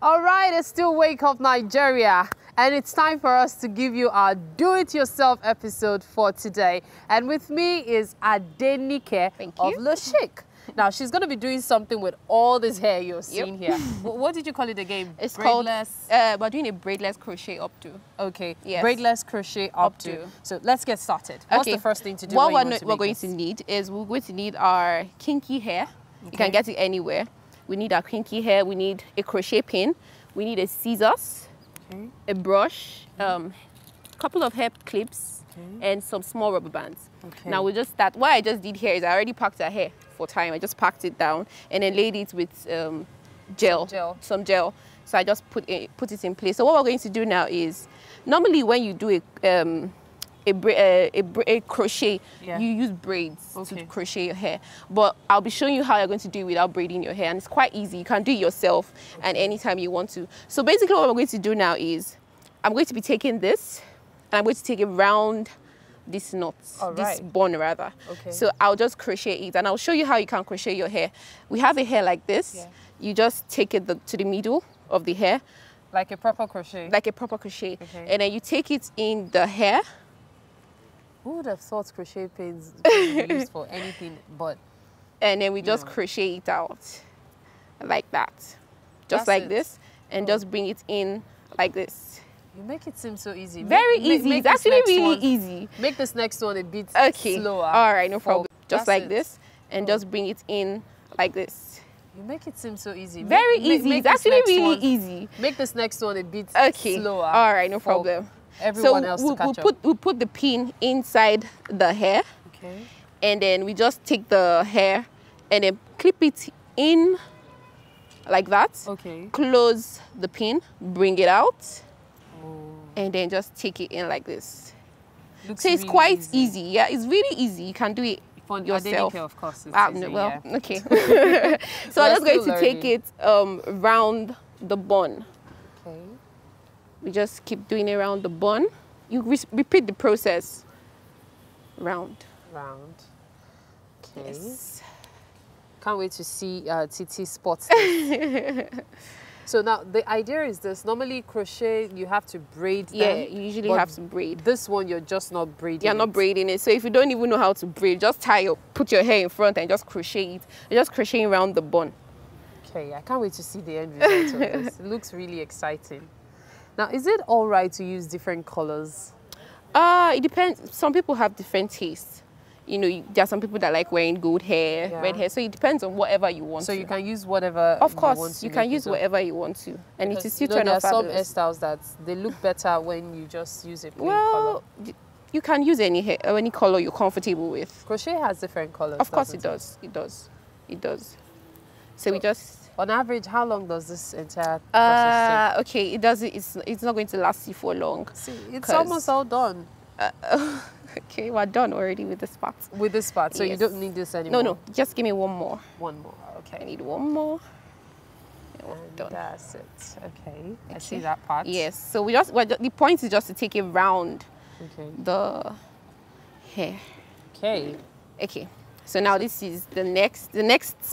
All right, it's still Wake Up Nigeria, and it's time for us to give you our do-it-yourself episode for today. And with me is Adenike of Le Chic. Now, she's going to be doing something with all this hair you're seeing here. What did you call it again? It's braidless. We're doing a braidless crochet updo. Okay, yes. Braidless crochet updo. So let's get started. Okay. What's the first thing to do? What we're going to need is we're going to need our kinky hair. Okay. You can get it anywhere. We need our kinky hair. We need a crochet pin. We need a scissors, a brush, couple of hair clips, and some small rubber bands. Okay. Now we just start. What I just did here is I already packed our hair for time. I just packed it down and then laid it with some gel. So I just put it in place. So what we're going to do now is, normally when you do a crochet, you use braids to crochet your hair. But I'll be showing you how you're going to do it without braiding your hair. And it's quite easy. You can do it yourself and anytime you want to. So basically what I'm going to do now is, I'm going to be taking this and I'm going to take it round this knot, this bun rather. Okay. So I'll just crochet it and I'll show you how you can crochet your hair. We have a hair like this. Yeah. You just take it to the middle of the hair. Like a proper crochet? Like a proper crochet. Okay. And then you take it in the hair. Who would have thought crochet pins could be used for anything but... And then we just crochet it out like that. Just like this. And just bring it in like this. You make it seem so easy. Very easy. It's actually really easy. Make this next one a bit slower. All right, no problem. Just like this. and just bring it in like this. You make it seem so easy. Very easy. It's actually really easy. Make this next one a bit slower. All right, no problem. Everyone else to catch up. We'll put the pin inside the hair. Okay. And then we just take the hair and then clip it in like that. Okay. Close the pin, bring it out, and then just take it in like this. Looks so it's really quite easy. Yeah, it's really easy. You can do it yourself. Of course. No, well, okay. So I'm just going to take it round the bun. Okay. We just keep doing it around the bun. You repeat the process. Round. Okay. Yes. Can't wait to see Titi spots this. So now the idea is this. Normally crochet, you have to braid them. Yeah, you usually have to braid. This one, you're just not braiding. You're not braiding it. So if you don't even know how to braid, just put your hair in front and just crochet it. You're just crocheting around the bun. Okay, I can't wait to see the end result of this. It looks really exciting. Now, is it all right to use different colors? It depends. Some people have different tastes. You know, there are some people that like wearing gold hair, red hair. So it depends on whatever you want. So you can use whatever. Of course, you can use whatever you want to, and it is still turn out fabulous. There are some hairstyles that they look better when you just use a plain color. You can use any color you're comfortable with. Crochet has different colors. Of course, it does. It does. So we just. On average, how long does this entire process take? Okay, it does. It's not going to last you for long. See, it's almost all done. Okay, we're done already with this part. With this part, so you don't need this anymore? No, just give me one more. One more, okay. I need one more. Done. That's it, okay. I see that part. Yes, so the point is just to take it round the hair. Okay. Okay, so now this is the next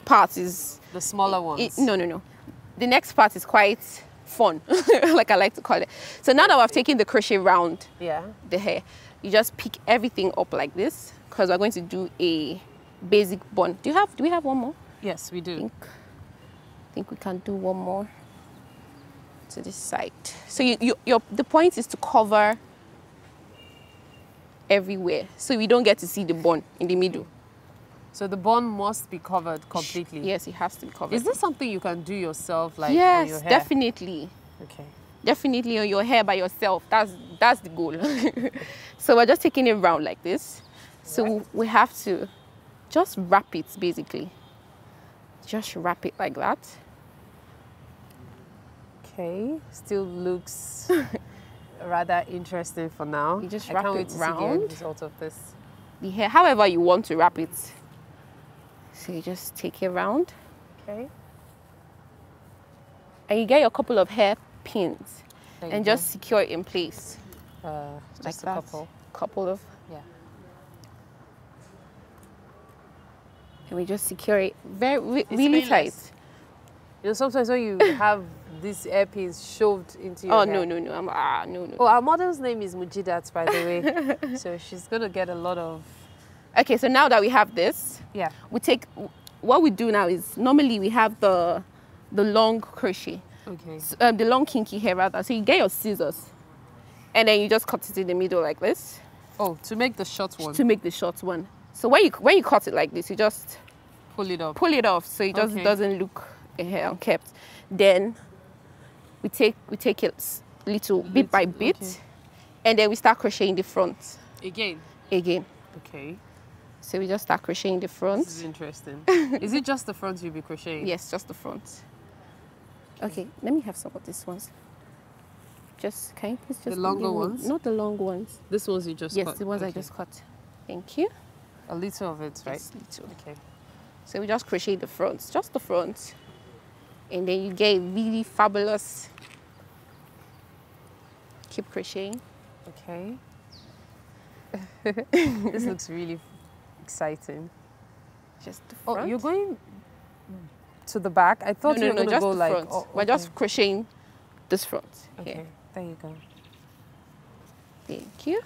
part is... The smaller ones? No. The next part is quite fun, like I like to call it. So now that we've taken the crochet round the hair, you just pick everything up like this, because we're going to do a basic bun. Do we have one more? Yes, we do. I think we can do one more to this side. So the point is to cover everywhere, so we don't get to see the bun in the middle. So the bun must be covered completely? Yes, it has to be covered. Is this something you can do yourself, like on your hair? Yes, definitely. Okay. Definitely on your hair by yourself. That's the goal. So we're just taking it round like this. So we have to just wrap it, basically. Just wrap it like that. Okay, still looks rather interesting for now. You just I wrap can't it wait to round. see the end result of this. The hair, however you want to wrap it. So you just take it round. Okay. And you get your couple of hair pins There and you just secure it in place. Just like a that. couple. Couple of. Yeah. And we just secure it really tight. You know, sometimes when you have these hairpins shoved into your hair. No. No. Oh, our model's name is Mujidat, by the way. So she's going to get a lot of... Okay, so now that we have this, we take... What we do now is, normally we have the long crochet. Okay. So, the long kinky hair, rather. So you get your scissors, and then you just cut it in the middle like this. Oh, to make the short one? To make the short one. So when you cut it like this, you just... Pull it up. Pull it off, so it just doesn't look unkept. Then we take it little bit by bit, and then we start crocheting the front. Again? Again. Okay. So we just start crocheting the front. This is interesting. Is it just the front you'll be crocheting? Yes, just the front. Okay, let me have some of these ones. Just, can you please just... The longer ones? Not the long ones. These ones you just cut? Yes, the ones I just cut. Thank you. A little of it, right? Yes, little. Okay. So we just crochet the front, just the front. And then you get really fabulous. Keep crocheting. Okay. This looks really exciting. Just the front. Oh, you're going to the back? I thought you were going to go like... front. Oh, We're just crocheting this front. Okay, here. there you go. Thank you.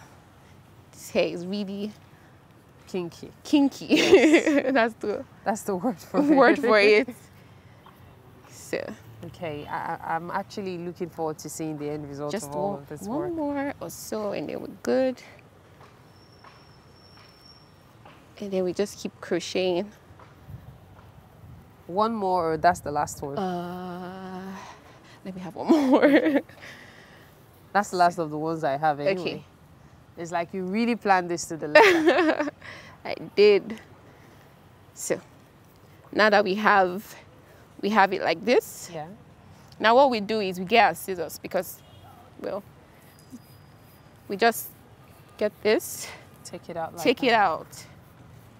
This hair is really... Kinky. Kinky. Yes. That's the word for it. Word for it. So. Okay, I'm actually looking forward to seeing the end result of all of this work. One more or so, and then we're good. And then we just keep crocheting One more, or that's the last one? Let me have one more. That's the last of the ones I have anyway. Okay. It's like you really planned this to the letter. I did. So, now that we have it like this. Yeah. Now what we do is we get our scissors because, well, we just get this. Take it out like Take it out.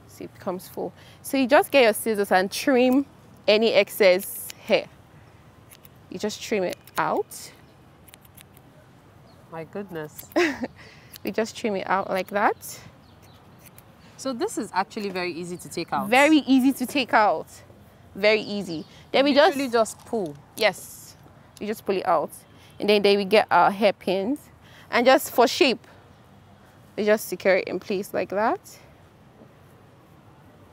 See, it becomes full. So you just get your scissors and trim any excess hair. You just trim it out. My goodness. We just trim it out like that. So this is actually very easy to take out. Very easy to take out. Very easy. Then we just pull. Yes. We just pull it out. And then we get our hairpins. And just for shape, we just secure it in place like that.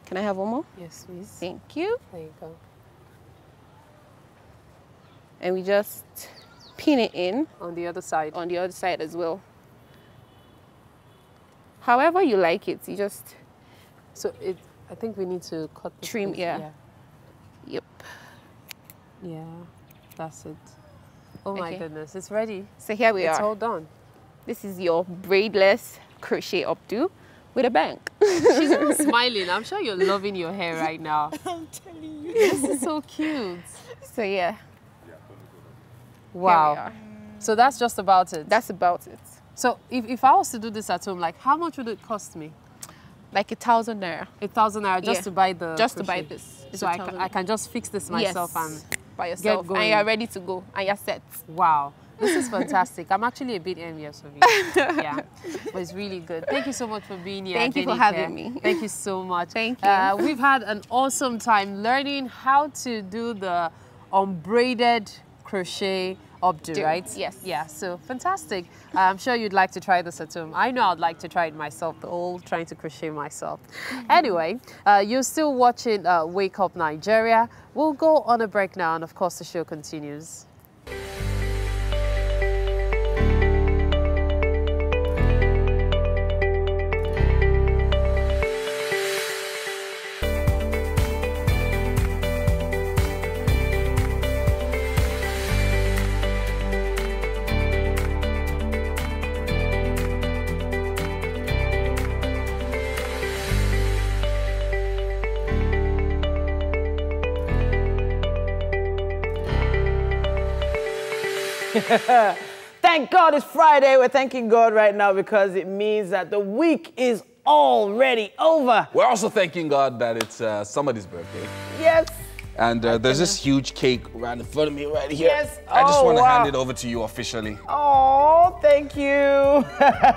Can I have one more? Yes, please. Thank you. There you go. And we just pin it in. On the other side. On the other side as well. However you like it, you just... So I think we need to cut the trim, piece. yeah. Yep. Yeah, that's it. Oh my goodness, it's ready. So here we are. It's all done. This is your braidless crochet updo with a bang. She's not smiling. I'm sure you're loving your hair right now. I'm telling you. This is so cute. So yeah. Wow. So that's just about it? That's about it. So if I was to do this at home, like how much would it cost me? Like 1,000 naira. 1,000 naira just to buy the Just crochet. to buy this. So I can just fix this myself and by yourself, get going. and you're ready to go, and you're set. Wow. This is fantastic. I'm actually a bit envious of you. Yeah, but it's really good. Thank you so much for being here. Thank you for having me. Thank you so much. Thank you. We've had an awesome time learning how to do the unbraided crochet updo, right? Yes. Yeah, so fantastic. I'm sure you'd like to try this at home. I know I'd like to try it myself, the old trying to crochet myself. Anyway, you're still watching Wake Up Nigeria. We'll go on a break now, and of course the show continues. Thank God it's Friday. We're thanking God right now because it means that the week is already over. We're also thanking God that it's somebody's birthday. Yes. And there's this huge cake right in front of me right here. Yes. I just want to hand it over to you officially. Oh, thank you.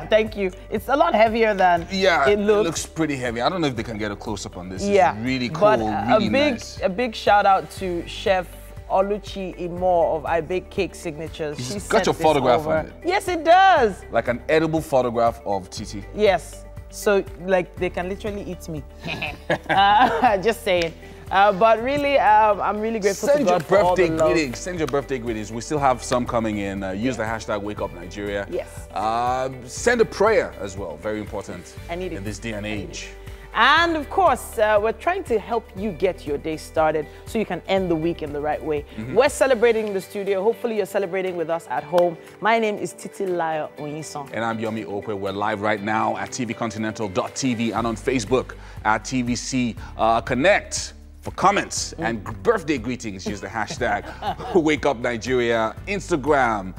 Thank you. It's a lot heavier than it looks. It looks pretty heavy. I don't know if they can get a close-up on this. Yeah. It's really cool, but really nice. A big shout out to Chef Oluchi Imo of I Bake Cake Signatures. She got your photograph on it. Yes, it does. Like an edible photograph of Titi. Yes. So, like, they can literally eat me. Just saying. But really, I'm really grateful to God for all the love. Greetings. Send your birthday greetings. We still have some coming in. Use the hashtag #WakeUpNigeria. Yes. Send a prayer as well. Very important. I need it. In this day and age. And of course, we're trying to help you get your day started so you can end the week in the right way. We're celebrating in the studio. Hopefully you're celebrating with us at home. My name is Titilayo Onyison. And I'm Yomi Okwe. We're live right now at tvcontinental.tv and on Facebook at TVC Connect. For comments and birthday greetings, use the hashtag #WakeUpNigeria, Instagram.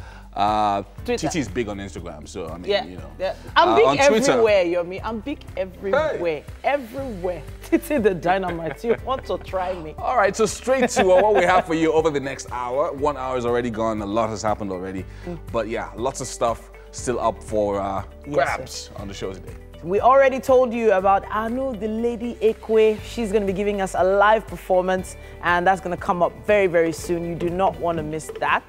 Titi is big on Instagram, so I mean, you know. Yeah. I'm big everywhere, Yomi. I'm big everywhere. Hey. Everywhere. Titi the dynamite. You want to try me? All right, so straight to what we have for you over the next hour. 1 hour is already gone. A lot has happened already. But yeah, lots of stuff still up for grabs on the show today. We already told you about Anu, the Lady Ekwe. She's going to be giving us a live performance, and that's going to come up very, very soon. You do not want to miss that.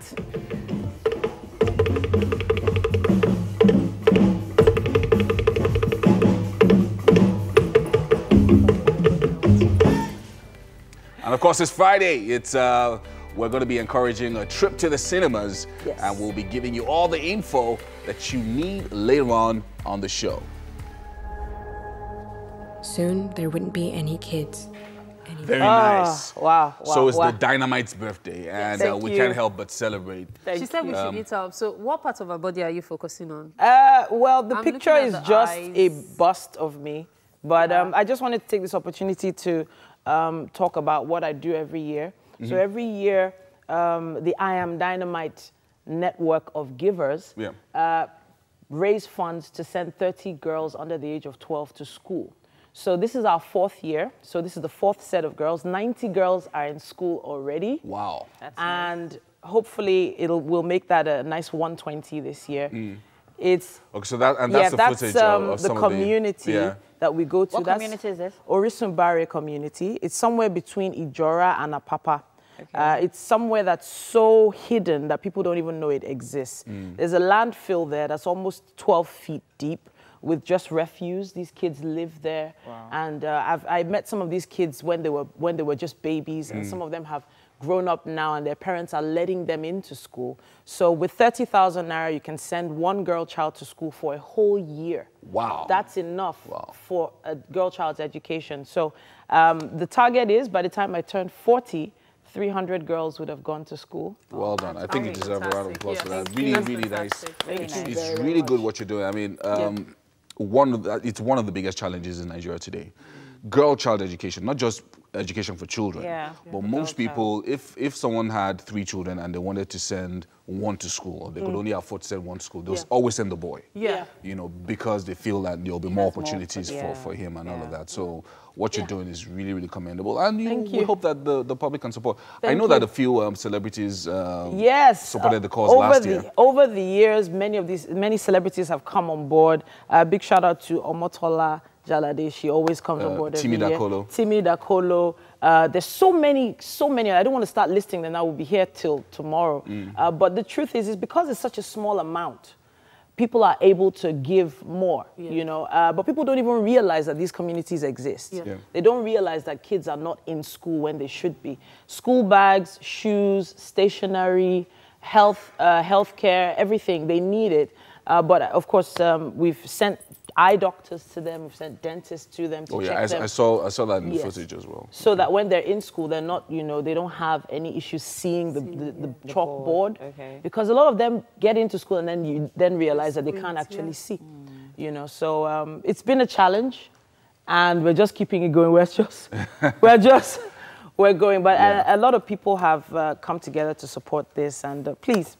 And of course, it's Friday. It's we're going to be encouraging a trip to the cinemas, and we'll be giving you all the info that you need later on the show. Soon, there wouldn't be any kids, Very nice. Wow. So it's the Dynamite's birthday, and we can't help but celebrate. She said we should eat up. So what part of her body are you focusing on? Well, the picture is just a bust of me. But I just wanted to take this opportunity to talk about what I do every year. So every year, the I Am Dynamite network of givers raise funds to send 30 girls under the age of 12 to school. So this is our 4th year. So this is the 4th set of girls. 90 girls are in school already. Wow. That's nice. Hopefully we'll make that a nice 120 this year. It's okay, so that's the footage of the community that we go to. What community is this? Orisumbari community. It's somewhere between Ijora and Apapa. Okay. It's somewhere that's so hidden that people don't even know it exists. There's a landfill there that's almost 12 feet deep with just refuse. These kids live there. Wow. And I met some of these kids when they were just babies, and some of them have grown up now, and their parents are letting them into school. So with 30,000 naira, you can send one girl child to school for a whole year. Wow. That's enough for a girl child's education. So the target is, by the time I turn 40, 300 girls would have gone to school. Well done. I think you deserve a round of applause for that. Really nice. It's really good what you're doing. I mean, it's one of the biggest challenges in Nigeria today. Girl child education, not just education for children, but most people, if someone had 3 children and they wanted to send one to school, or they could only afford to send one to school, they'll always send the boy. You know, because they feel that there'll be more opportunities for him and all of that. So what you're doing is really commendable, and we hope that the public can support. I know that a few celebrities supported the cause last year. Over the years, many celebrities have come on board. Big shout out to Omotola Jalade. She always comes on board every year. Timi Dakolo. There's so many. I don't want to start listing them. I will be here till tomorrow. But the truth is because it's such a small amount, people are able to give more, you know. But people don't even realize that these communities exist. They don't realize that kids are not in school when they should be. School bags, shoes, stationery, healthcare, everything, they need it. But of course, we've sent eye doctors to them, we've sent dentists to them to check them. I saw that in the footage as well. So that when they're in school, they're not, you know, they don't have any issues seeing the chalkboard. Because a lot of them get into school and then you realize that they can't actually see. You know, so it's been a challenge, and we're just keeping it going. We're going, but a lot of people have come together to support this, and please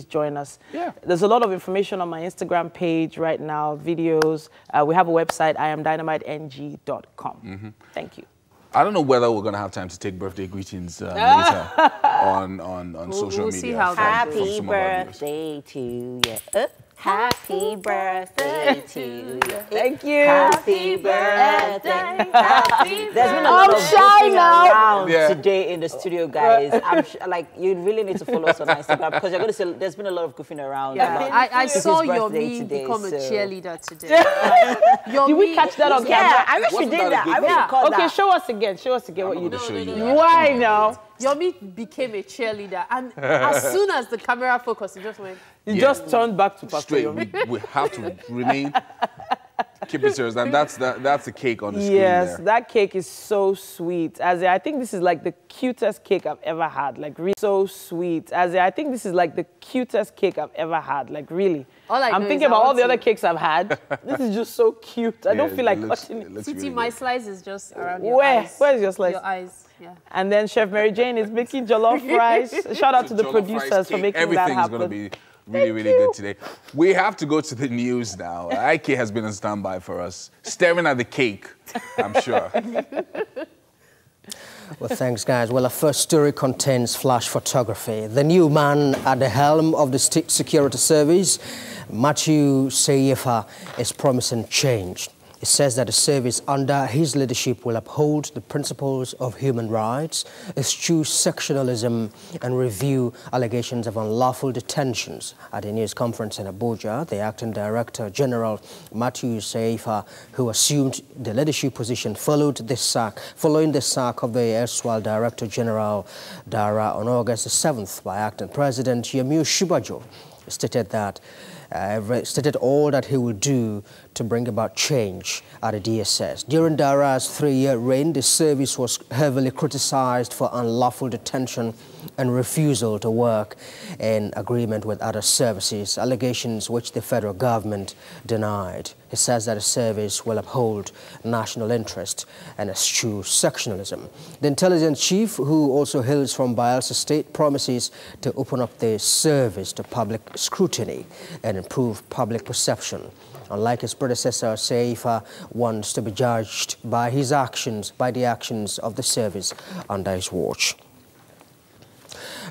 join us. There's a lot of information on my Instagram page right now, videos. We have a website, iamdynamiteng.com. Thank you. I don't know whether we're going to have time to take birthday greetings later on social media. See how Happy birthday to you. Happy birthday to you. Thank you. Happy birthday. There's been a lot of goofing around today in the studio, guys. I'm like, you really need to follow us on Instagram, because you're going to see there's been a lot of goofing around. I saw Yomi become a cheerleader today. Did we catch that on camera? Yeah, I wish we did that. I wish we caught that. Okay, show us again what you did. No. Why now? Yomi became a cheerleader, and as soon as the camera focused, he just went. You just turned back to Pastor straight. Yomi. We have to remain. Keep it serious, and that's the cake on the screen. Yes, there. that cake is so sweet. I think this is like the cutest cake I've ever had. Like really so sweet. I think this is like the cutest cake I've ever had. Like really. I'm thinking about all the other cakes I've had. This is just so cute. I don't feel like cutting it. Sweetie, my slice is just around your eyes. Where's your slice? Your eyes. Yeah. And then Chef Mary Jane is making jollof rice. Shout out to the producers for making that happen. Everything's going to be really good today. We have to go to the news now. IK has been on standby for us, staring at the cake, I'm sure. Well, thanks, guys. Well, our first story contains flash photography. The new man at the helm of the State Security Service, Matthew Seiyefa, is promising change. It says that the service under his leadership will uphold the principles of human rights, eschew sectionalism, and review allegations of unlawful detentions. At a news conference in Abuja, the acting Director General Matthew Seiyefa, who assumed the leadership position, following the sack of the erstwhile Director General Dara on August 7th by acting President Yemi Osinbajo, stated that stated all that he will do to bring about change at the DSS. During Dara's 3-year reign, the service was heavily criticized for unlawful detention and refusal to work in agreement with other services, allegations which the federal government denied. He says that the service will uphold national interest and eschew sectionalism. The intelligence chief, who also hails from Bayelsa State, promises to open up the service to public scrutiny and improve public perception. Unlike his predecessor, Seifa wants to be judged by his actions, by the actions of the service under his watch.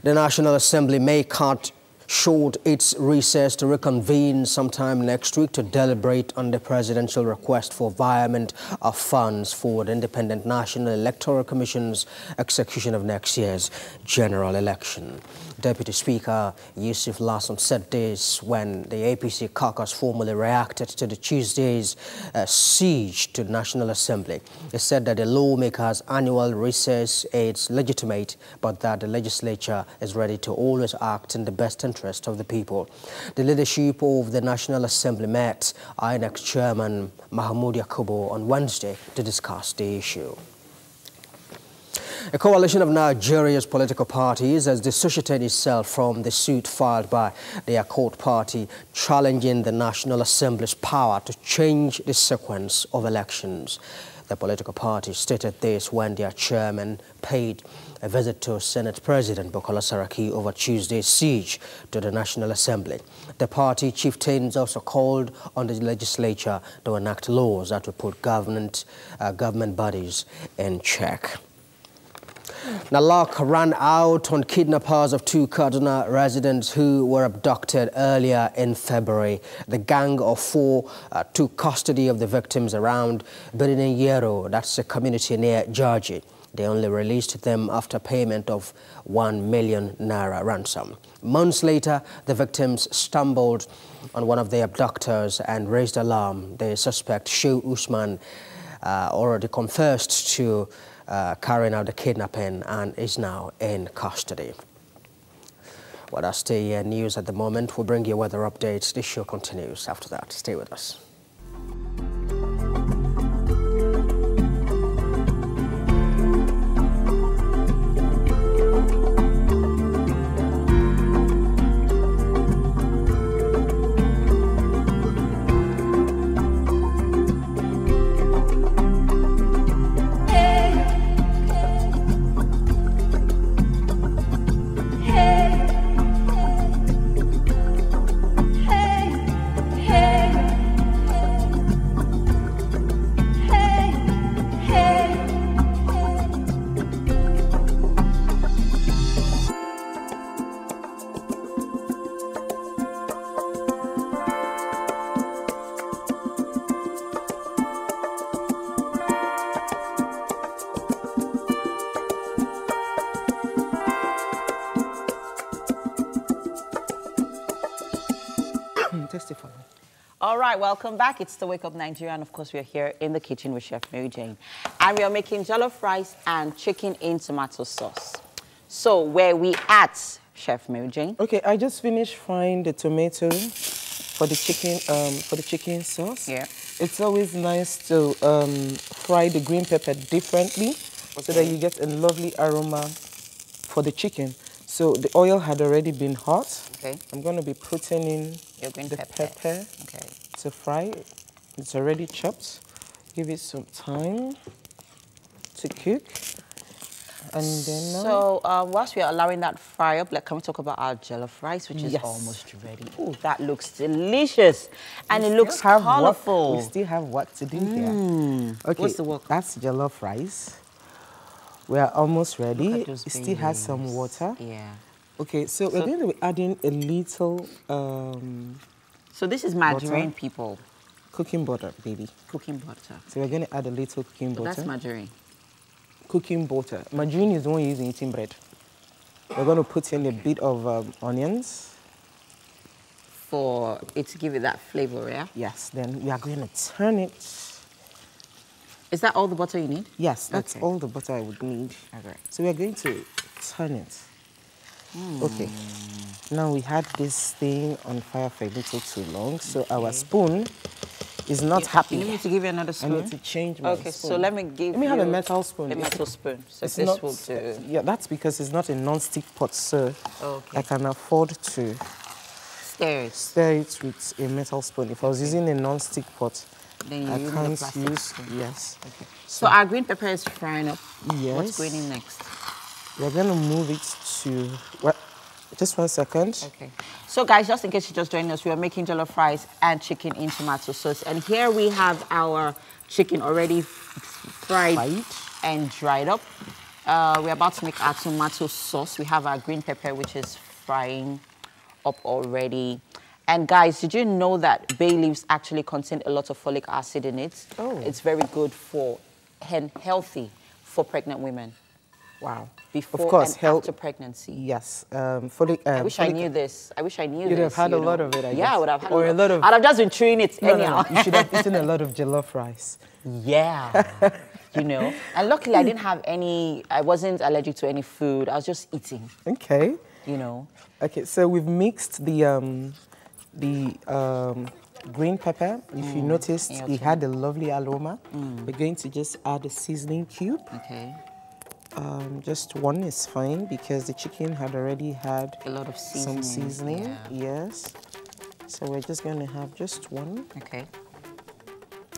The National Assembly may cut short its recess to reconvene sometime next week to deliberate on the presidential request for virement of funds for the Independent National Electoral Commission's execution of next year's general election. Deputy Speaker Yusuf Lasson said this when the APC caucus formally reacted to the Tuesday's siege to the National Assembly. He said that the lawmakers' annual recess is legitimate, but that the legislature is ready to always act in the best interest of the people. The leadership of the National Assembly met INEC Chairman Mahmoud Yakubu on Wednesday to discuss the issue. A coalition of Nigeria's political parties has dissociated itself from the suit filed by the Accord Party challenging the National Assembly's power to change the sequence of elections. The political party stated this when their chairman paid a visit to Senate President Bukola Saraki over Tuesday's siege to the National Assembly. The party chieftains also called on the legislature to enact laws that would put government bodies in check. Now, luck ran out on kidnappers of 2 Kaduna residents who were abducted earlier in February. The gang of 4 took custody of the victims around Birnin-Yero, that's a community near Georgie. They only released them after payment of 1 million naira ransom. Months later, the victims stumbled on one of the abductors and raised alarm. The suspect, Shehu Usman, already confessed to carrying out the kidnapping and is now in custody. Well, that's the news at the moment. We'll bring you weather updates. This show continues after that. Stay with us. Testify. All right, welcome back. It's the Wake Up Nigeria, and of course, we are here in the kitchen with Chef Mary Jane. And we are making jollof rice and chicken in tomato sauce. So, where we at, Chef Mary Jane? Okay, I just finished frying the tomato for the chicken sauce. Yeah. It's always nice to fry the green pepper differently so that you get a lovely aroma for the chicken. So the oil had already been hot. Okay. I'm going to be putting in the pepper to fry. It's already chopped. Give it some time to cook. And then so whilst we are allowing that fry up, can we talk about our jollof rice, which is almost ready? Oh, that looks delicious. And it looks colorful. We still have work to do here. Okay, what's the work? That's jollof rice. We are almost ready. It still has some water. Yeah. Okay, so we're going to be adding a little... so this is margarine, butter. People. Cooking butter, baby. Cooking butter. So we're going to add a little cooking butter. That's margarine. Cooking butter. Margarine is the one you use in eating bread. We're going to put in a bit of onions. For it to give it that flavor, yeah? Yes, then we are going to turn it. Is that all the butter you need? Yes, that's all the butter I would need. Okay. So we're going to turn it. Okay. Now we had this thing on fire for a little too long, so our spoon is not happy. You need me to give you another spoon? I need to change my spoon. So let me give you... Let me have a metal spoon. A metal spoon. So it's this not, will do. Yeah, that's because it's not a non-stick pot, so I can afford to stir it with a metal spoon. If I was using a non-stick pot, then you I use can't the plastic use... spoon. Yes. Okay. So our green pepper is frying up. Yes. What's going in next? We're going to move it to... Well, just 1 second. Okay. So guys, just in case you're just joining us, we are making jollof rice and chicken in tomato sauce. And here we have our chicken already fried and dried up. We're about to make our tomato sauce. We have our green pepper, which is frying up already. And guys, did you know that bay leaves actually contain a lot of folic acid in it? Oh. It's very good for and healthy for pregnant women. Wow. Before and after pregnancy. Yes. I wish I knew this. I wish I knew this. You'd have had a lot of it, I guess. Yeah, I would have had or a lot of... I'd have just been chewing it anyhow. No. You should have eaten a lot of jollof rice. Yeah. You know. And luckily, I didn't have any... I wasn't allergic to any food. I was just eating. Okay. You know. Okay, so we've mixed the green pepper. If you noticed, it had a lovely aroma. We're going to just add a seasoning cube. Okay. Just one is fine because the chicken had already had a lot of some seasoning. Yes. So we're just going to have just one. Okay.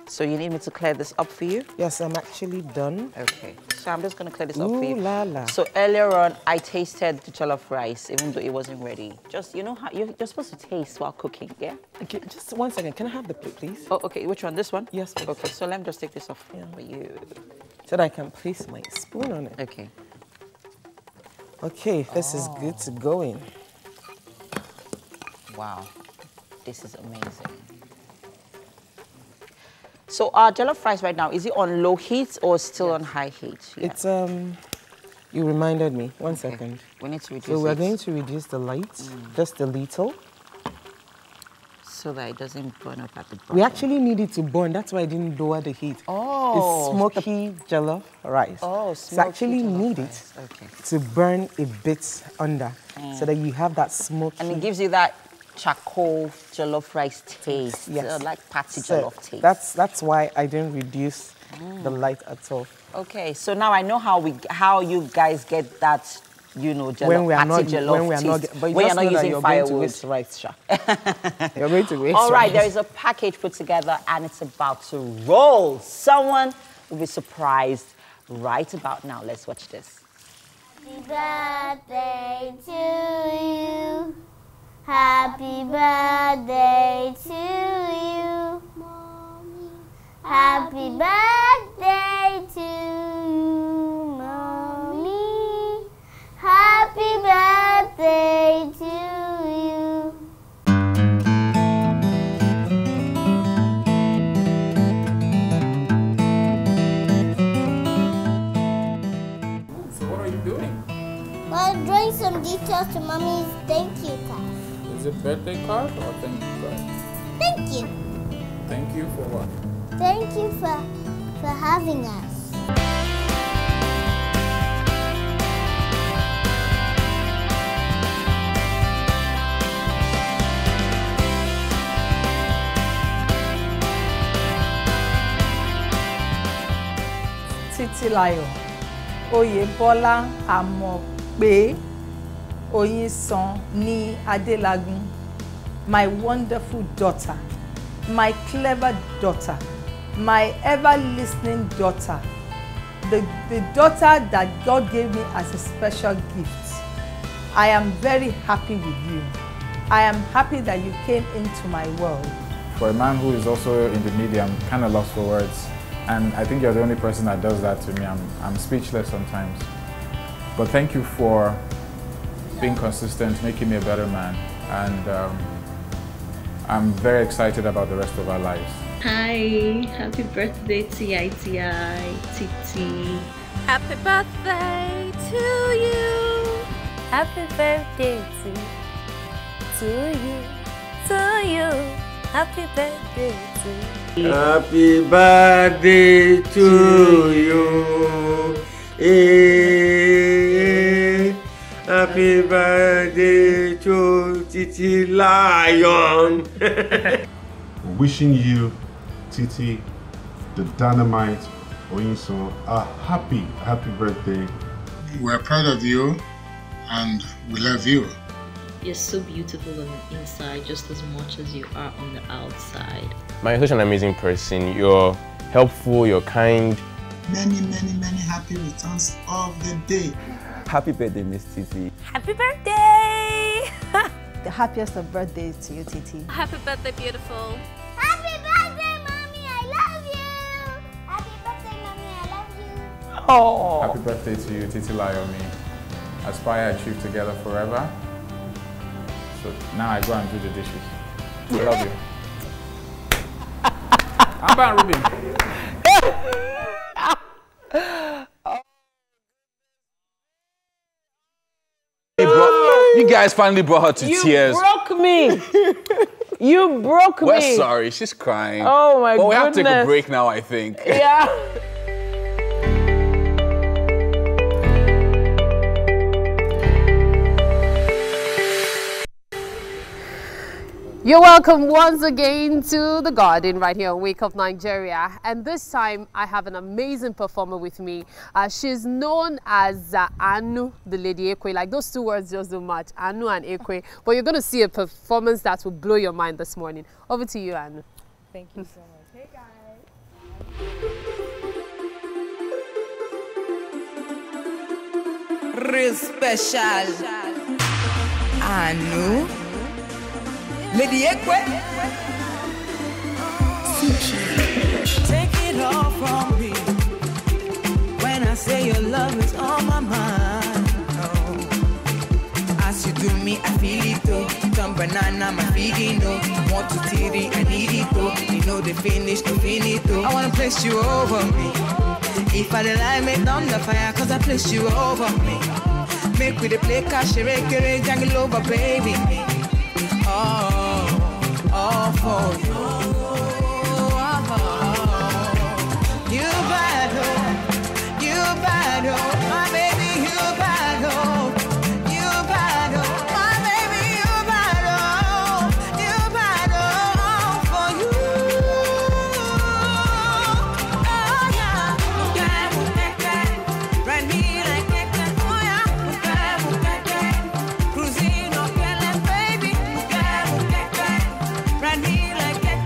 So you need me to clear this up for you? Yes, I'm actually done. Okay. So I'm just going to clear this up for you. La la. So earlier on, I tasted the jollof rice, even though it wasn't ready. Just, you know how you're supposed to taste while cooking, yeah? Okay, just 1 second. Can I have the plate, please? Oh, okay. Which one? This one? Yes, please. Okay, so let me just take this off for you. So that I can place my spoon on it. Okay. Okay, this is good to go in. Wow. This is amazing. So our jollof rice right now, is it on low heat or still on high heat? Yeah. It's, you reminded me. 1 second. We need to reduce So we're going to reduce the light, just a little. So that it doesn't burn up at the bottom. We actually need it to burn. That's why I didn't lower the heat. Oh. It's smoky jollof rice. Oh, smoky So actually need it to burn a bit under so that you have that smoky. And it gives you that charcoal jollof rice taste. Yes. Like patty jollof taste. That's why I didn't reduce the light at all. Okay, so now I know how you guys get that, you know, jollof, when we are not, jollof when we are not, but when you're not using firewood. Going to waste rice, Sha. You're going to waste All right, rice. there is a package put together and it's about to roll. Someone will be surprised right about now. Let's watch this. Happy birthday to you. Happy birthday to you. Mommy. Happy birthday to you, Mommy. Happy birthday to you. So what are you doing? Well, drawing some details to Mommy's thank you card. Is it birthday card or thank you card? Thank you. Thank you for what? Thank you for having us. Títílayọ̀ Oyèbọ́lá Àmọ̀pé Oyinsan ní Adélagun, my wonderful daughter, my clever daughter, my ever-listening daughter, the daughter that God gave me as a special gift. I am very happy with you. I am happy that you came into my world. For a man who is also in the media, I'm kind of lost for words. And I think you're the only person that does that to me. I'm speechless sometimes. But thank you for being consistent, making me a better man. And I'm very excited about the rest of our lives. Hi, happy birthday TITI, Titi. Happy birthday to you. Happy birthday to you. Happy birthday to you. Happy birthday to you. Happy birthday. Titi Lion. Wishing you, Titi, the Dynamite Oyinso, a happy birthday. We're proud of you and we love you. You're so beautiful on the inside just as much as you are on the outside. Man, you're such an amazing person. You're helpful, you're kind. Many happy returns of the day. Happy birthday, Miss Titi. Happy birthday! The happiest of birthdays to you, Titi. Happy birthday, beautiful. Happy birthday, Mommy, I love you. Happy birthday, Mommy, I love you. Oh. Happy birthday to you, Titi Layomi. Aspire, achieve together forever. So now I go and do the dishes. I love you. I'm Ban Ruben. You guys finally brought her to tears. You broke me. You broke me. We're sorry, she's crying. Oh my goodness. But we have to take a break now, I think. Yeah. You're welcome once again to The Garden right here on Wake Up Nigeria. And this time I have an amazing performer with me. She's known as Anu, the Lady Ekwe. Like those two words just don't match, Anu and Ekwe. But you're going to see a performance that will blow your mind this morning. Over to you, Anu. Thank you so much. Hey guys. Real special. Anu. Lady Ekwe. Take it all from me. When I say your love is on my mind. Oh. As you do me, I feel it though. Some banana, my feeling though. Want to titty, I need it though. You know the finish, the finito. I wanna place you over me. If I lie, make down the fire, cause I place you over me. Make with the play, cash, shake, jangle over, baby. All for you. You bad, my baby, you bad, you bad, my baby, you bad, for you. Oh yeah, ride me like that, oh yeah, cruising on baby. Ride me like that,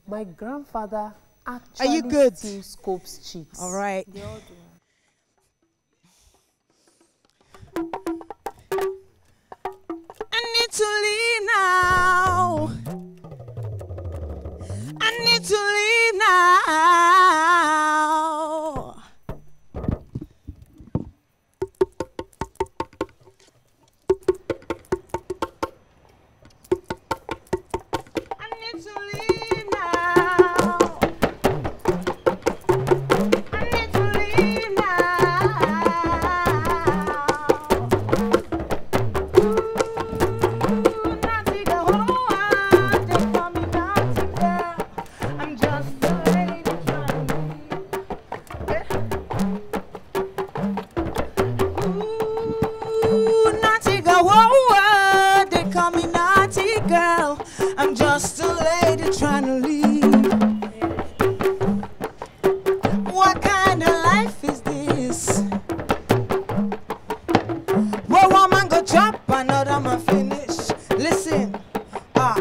My grandfather actually still scopes chicks. All right. They all do. I need to leave now. I need to leave now. I need to leave now. I need to leave I'm just a lady trying to ooh, naughty girl, whoa, they call me naughty girl. I'm just a lady trying to leave. What kind of life is this? Where one man go jump, another man finish. Listen, I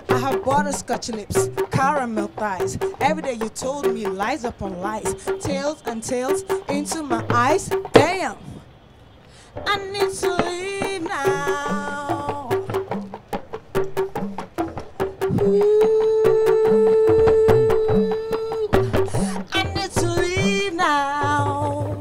have butterscotch lips, caramel thighs. Every day you told me lies upon lies, tales and tales into my eyes. Damn, I need to leave now. Ooh, I need to leave now.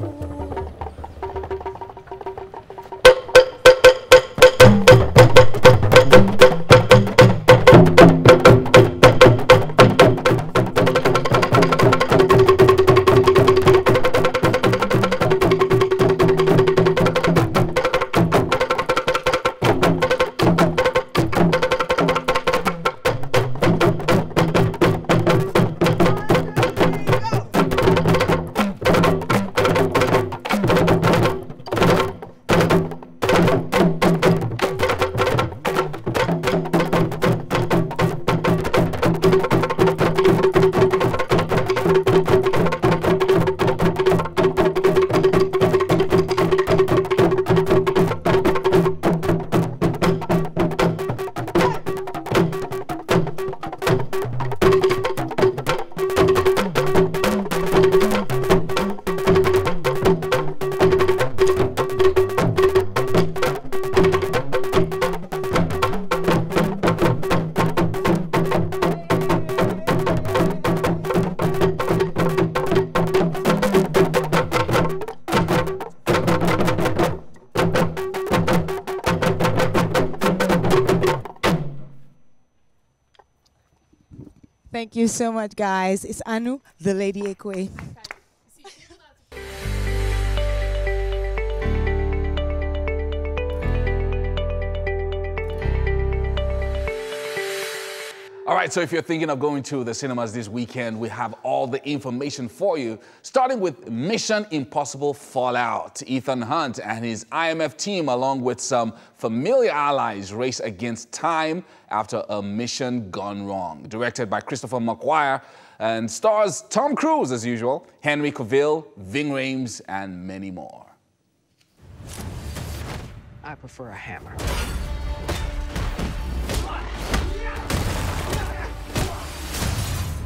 Thank you so much, guys. It's Anu, the Lady Ekwe. All right, so if you're thinking of going to the cinemas this weekend, we have all the information for you, starting with Mission Impossible Fallout. Ethan Hunt and his IMF team, along with some familiar allies, race against time after a mission gone wrong. Directed by Christopher McQuarrie and stars Tom Cruise, as usual, Henry Cavill, Ving Rhames, and many more. I prefer a hammer.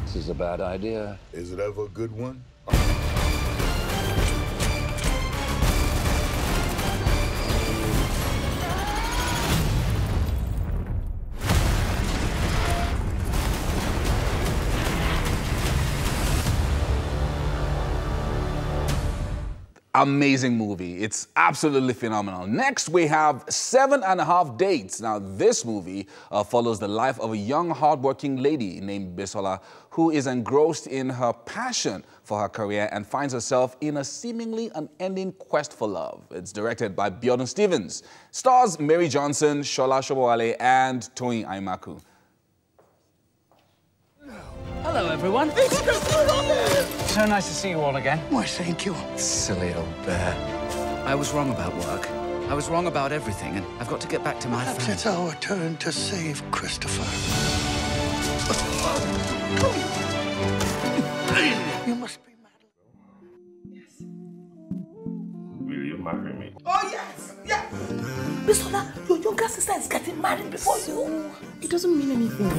This is a bad idea. Is it ever a good one? Amazing movie. It's absolutely phenomenal. Next, we have 7.5 Dates. Now, this movie follows the life of a young, hardworking lady named Bisola who is engrossed in her passion for her career and finds herself in a seemingly unending quest for love. It's directed by Biodun Stevens. Stars Mary Johnson, Shola Shobowale, and Toyin Aimaku. Hello, everyone. So nice to see you all again. Why, thank you. Silly old bear. I was wrong about work. I was wrong about everything, and I've got to get back to my Perhaps family. it's our turn to save Christopher. You must be mad. Will you marry me? Oh, yes! Yeah! Bisola, your younger sister is getting married before you. It doesn't mean anything.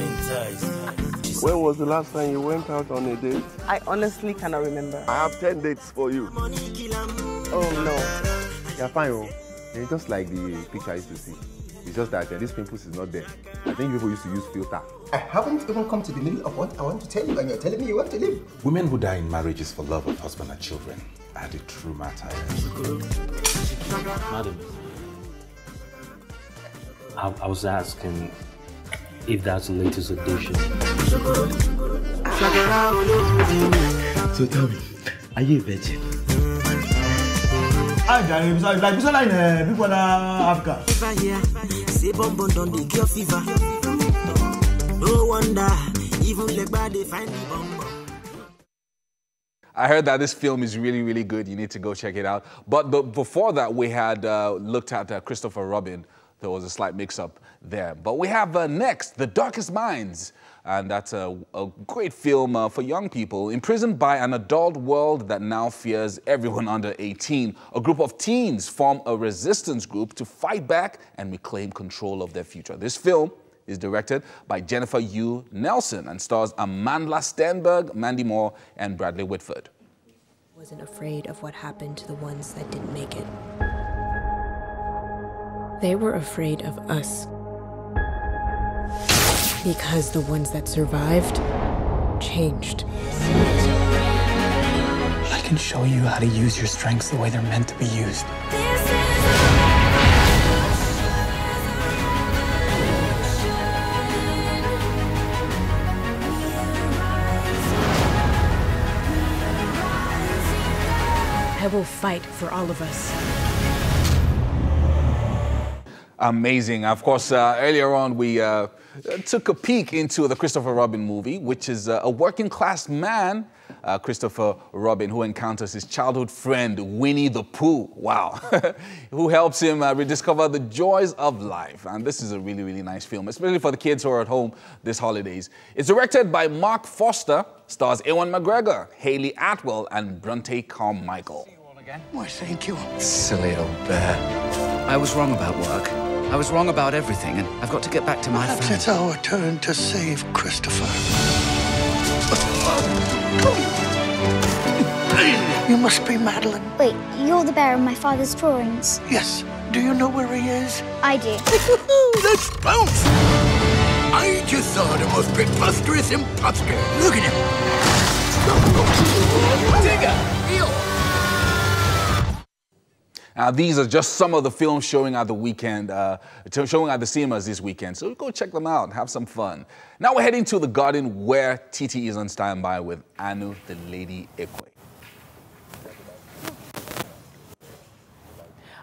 When was the last time you went out on a date? I honestly cannot remember. I have 10 dates for you. Oh, no. You're fine, oh. It's just like the picture I used to see. It's just that this pimples is not there. I think people used to use filter. I haven't even come to the middle of what I want to tell you, and you're telling me you want to leave. Women who die in marriages for love of husband and children are the true martyrs. Madam, I was asking if that's the latest edition. So tell me, are you a virgin? Hi, Daddy. Like this line, people in Africa. Say bonbon don't dey cure fever. No wonder, even Legba they find the bonbon. I heard that this film is really, really good. You need to go check it out. But before that, we had looked at Christopher Robin. There was a slight mix-up there. But we have next, The Darkest Minds. And that's a great film for young people. Imprisoned by an adult world that now fears everyone under 18, a group of teens form a resistance group to fight back and reclaim control of their future. This film is directed by Jennifer Yu Nelson and stars Amandla Stenberg, Mandy Moore, and Bradley Whitford. Wasn't afraid of what happened to the ones that didn't make it. They were afraid of us. Because the ones that survived changed. I can show you how to use your strengths the way they're meant to be used. I will fight for all of us. Amazing. Of course, earlier on, we took a peek into the Christopher Robin movie, which is a working class man, Christopher Robin, who encounters his childhood friend, Winnie the Pooh. Wow. Who helps him rediscover the joys of life. And this is a really, really nice film, especially for the kids who are at home this holidays. It's directed by Mark Foster, stars Ewan McGregor, Hayley Atwell, and Bronte Carmichael. Why, thank you. Silly old bear. I was wrong about work. I was wrong about everything, and I've got to get back to my Perhaps family. it's our turn to save Christopher. You must be Madeline. Wait, you're the bearer of my father's drawings? Yes. Do you know where he is? I do. Let's bounce! I just saw the most preposterous imposter. Look at him. Digger! These are just some of the films showing at the weekend, showing at the cinemas this weekend. So go check them out, have some fun. Now we're heading to the garden where Titi is on standby with Anu, the Lady Ekwe.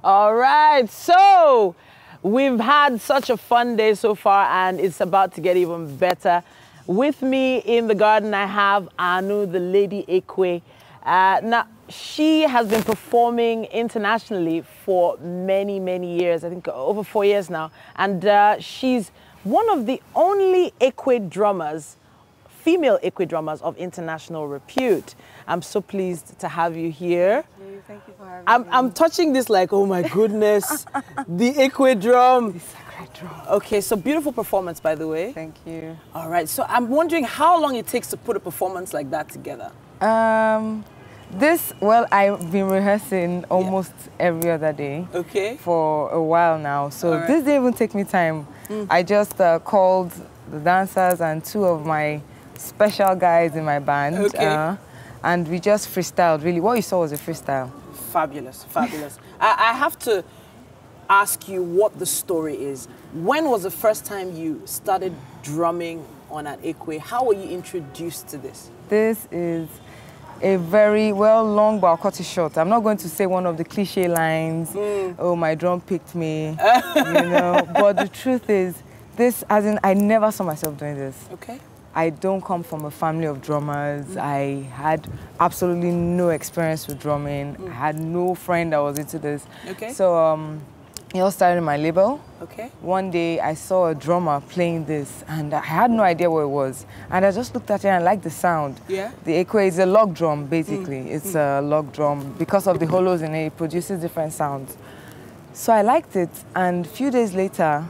All right, so we've had such a fun day so far, and it's about to get even better. With me in the garden, I have Anu, the Lady Ekwe. Now, she has been performing internationally for many, many years, I think over 4 years now. And she's one of the only Ekwe drummers, female Ekwe drummers of international repute. I'm so pleased to have you here. Thank you for having me. I'm touching this like, oh my goodness, the Ekwe drum. The sacred drum. Okay, so beautiful performance, by the way. Thank you. All right, so I'm wondering how long it takes to put a performance like that together. I've been rehearsing almost every other day for a while now. So this didn't even take me time. I just called the dancers and two of my special guys in my band. And we just freestyled, really. What you saw was a freestyle. Fabulous, fabulous. I have to ask you what the story is. When was the first time you started drumming on an Ekwe? How were you introduced to this? This is a very long, but I'll cut it short. I'm not going to say one of the cliche lines, oh, my drum picked me, you know. But the truth is, I never saw myself doing this. Okay. I don't come from a family of drummers. I had absolutely no experience with drumming. I had no friend that was into this. Okay. So it all started in my label. Okay. One day I saw a drummer playing this and I had no idea what it was. And I just looked at it and I liked the sound. Yeah. The Ekwe is a log drum, basically. It's a log drum. Because of the hollows in it, it produces different sounds. So I liked it, and a few days later,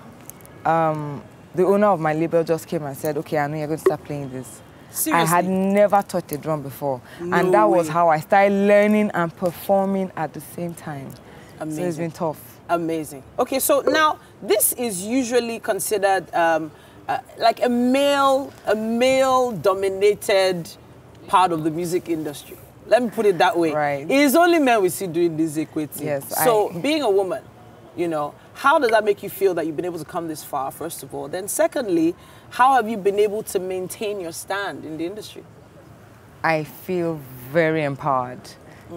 the owner of my label just came and said, okay, I know you're going to start playing this. Seriously? I had never touched a drum before. No and that was way. how I started learning and performing at the same time. Amazing. So it's been tough. Amazing. Okay, so now this is usually considered like a male-dominated part of the music industry. Let me put it that way. Right. It is only men we see doing this equity. Yes. So being a woman, you know, how does that make you feel that you've been able to come this far, first of all? Then secondly, how have you been able to maintain your stand in the industry? I feel very empowered.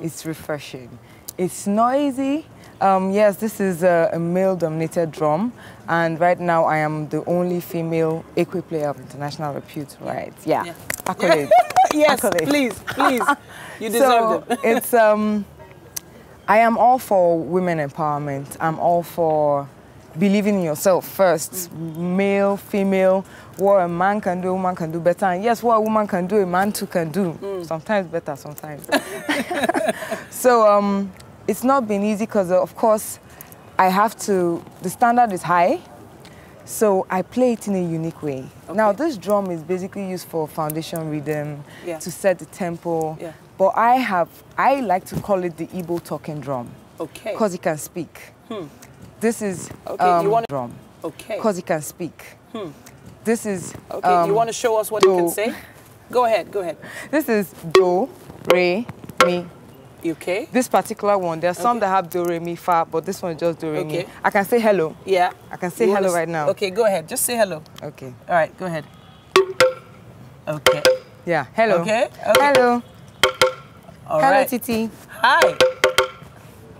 It's refreshing. It's noisy. Yes, this is a male-dominated drum, and right now I am the only female Ekwe player of international repute, right? Yeah. Accolades. Yes, Accolades. please. You deserve them. It's, I am all for women empowerment. I'm all for believing in yourself first. Male, female, what a man can do, a woman can do better. And yes, what a woman can do, a man too can do. Sometimes better, sometimes. So it's not been easy because, of course, I have to, the standard is high. So I play it in a unique way. Okay. Now, this drum is basically used for foundation rhythm, to set the tempo. Yeah. But I like to call it the Igbo talking drum. Okay. Because it can speak. This is drum. Okay. Because it can speak. This is okay. You want to show us what it can say? Go ahead. This is do, re, mi. Okay. This particular one, there are some that have do, re, mi, fa, but this one is just do, re, mi. I can say hello. Yeah. I can say hello right now. Okay, go ahead. Just say hello. Okay. All right, go ahead. Okay. Yeah, hello. Okay. Hello. All hello, right. Titi. Hi.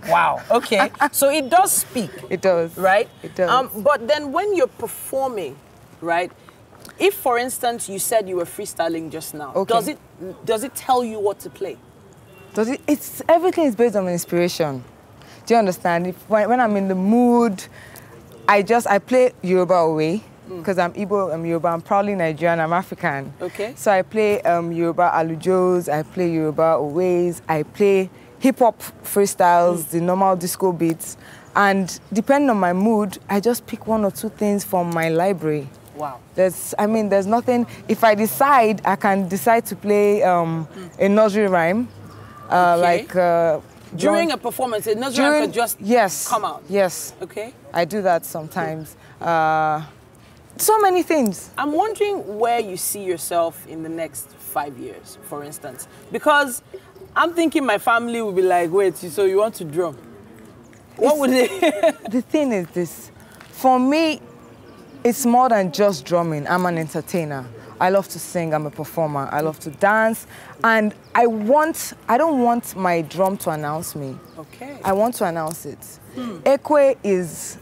Wow. Okay. So it does speak. It does. Right? It does. But then when you're performing, right? If, for instance, you said you were freestyling just now, does it tell you what to play? Everything is based on inspiration. Do you understand? When I'm in the mood, I play Yoruba away because I'm Igbo, I'm Yoruba, I'm proudly Nigerian, I'm African. Okay. So I play Yoruba alujos, I play Yoruba aways, I play hip-hop freestyles, the normal disco beats, and depending on my mood, I just pick one or two things from my library. Wow. There's nothing, if I decide, I can decide to play a nursery rhyme. During a performance, a nursery rhyme could just come out. Yes. Okay. I do that sometimes. So many things. I'm wondering where you see yourself in the next 5 years, for instance. Because I'm thinking my family will be like, wait, so you want to drum? What would they... The thing is this. For me, it's more than just drumming. I'm an entertainer. I love to sing, I'm a performer. I love to dance. And I don't want my drum to announce me. Okay. I want to announce it. Ekwe is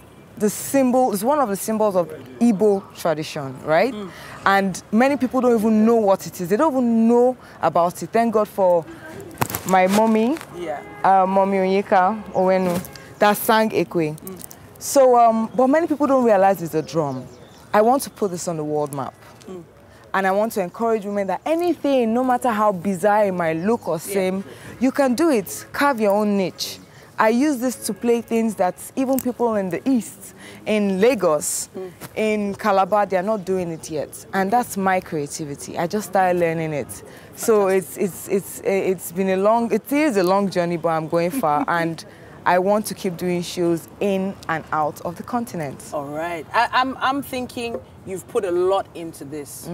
one of the symbols of Igbo tradition, right? And many people don't even know what it is. They don't even know about it. Thank God for my mommy, Mommy Onyeka Owenu, that sang Ekwe. So, but many people don't realize it's a drum. I want to put this on the world map. And I want to encourage women that anything, no matter how bizarre it might look or seem, you can do it. Carve your own niche. I use this to play things that even people in the East, in Lagos, in Calabar, they're not doing it yet. And that's my creativity. I just started learning it. So it is a long journey, but I'm going far. And I want to keep doing shows in and out of the continent. All right. I'm thinking you've put a lot into this.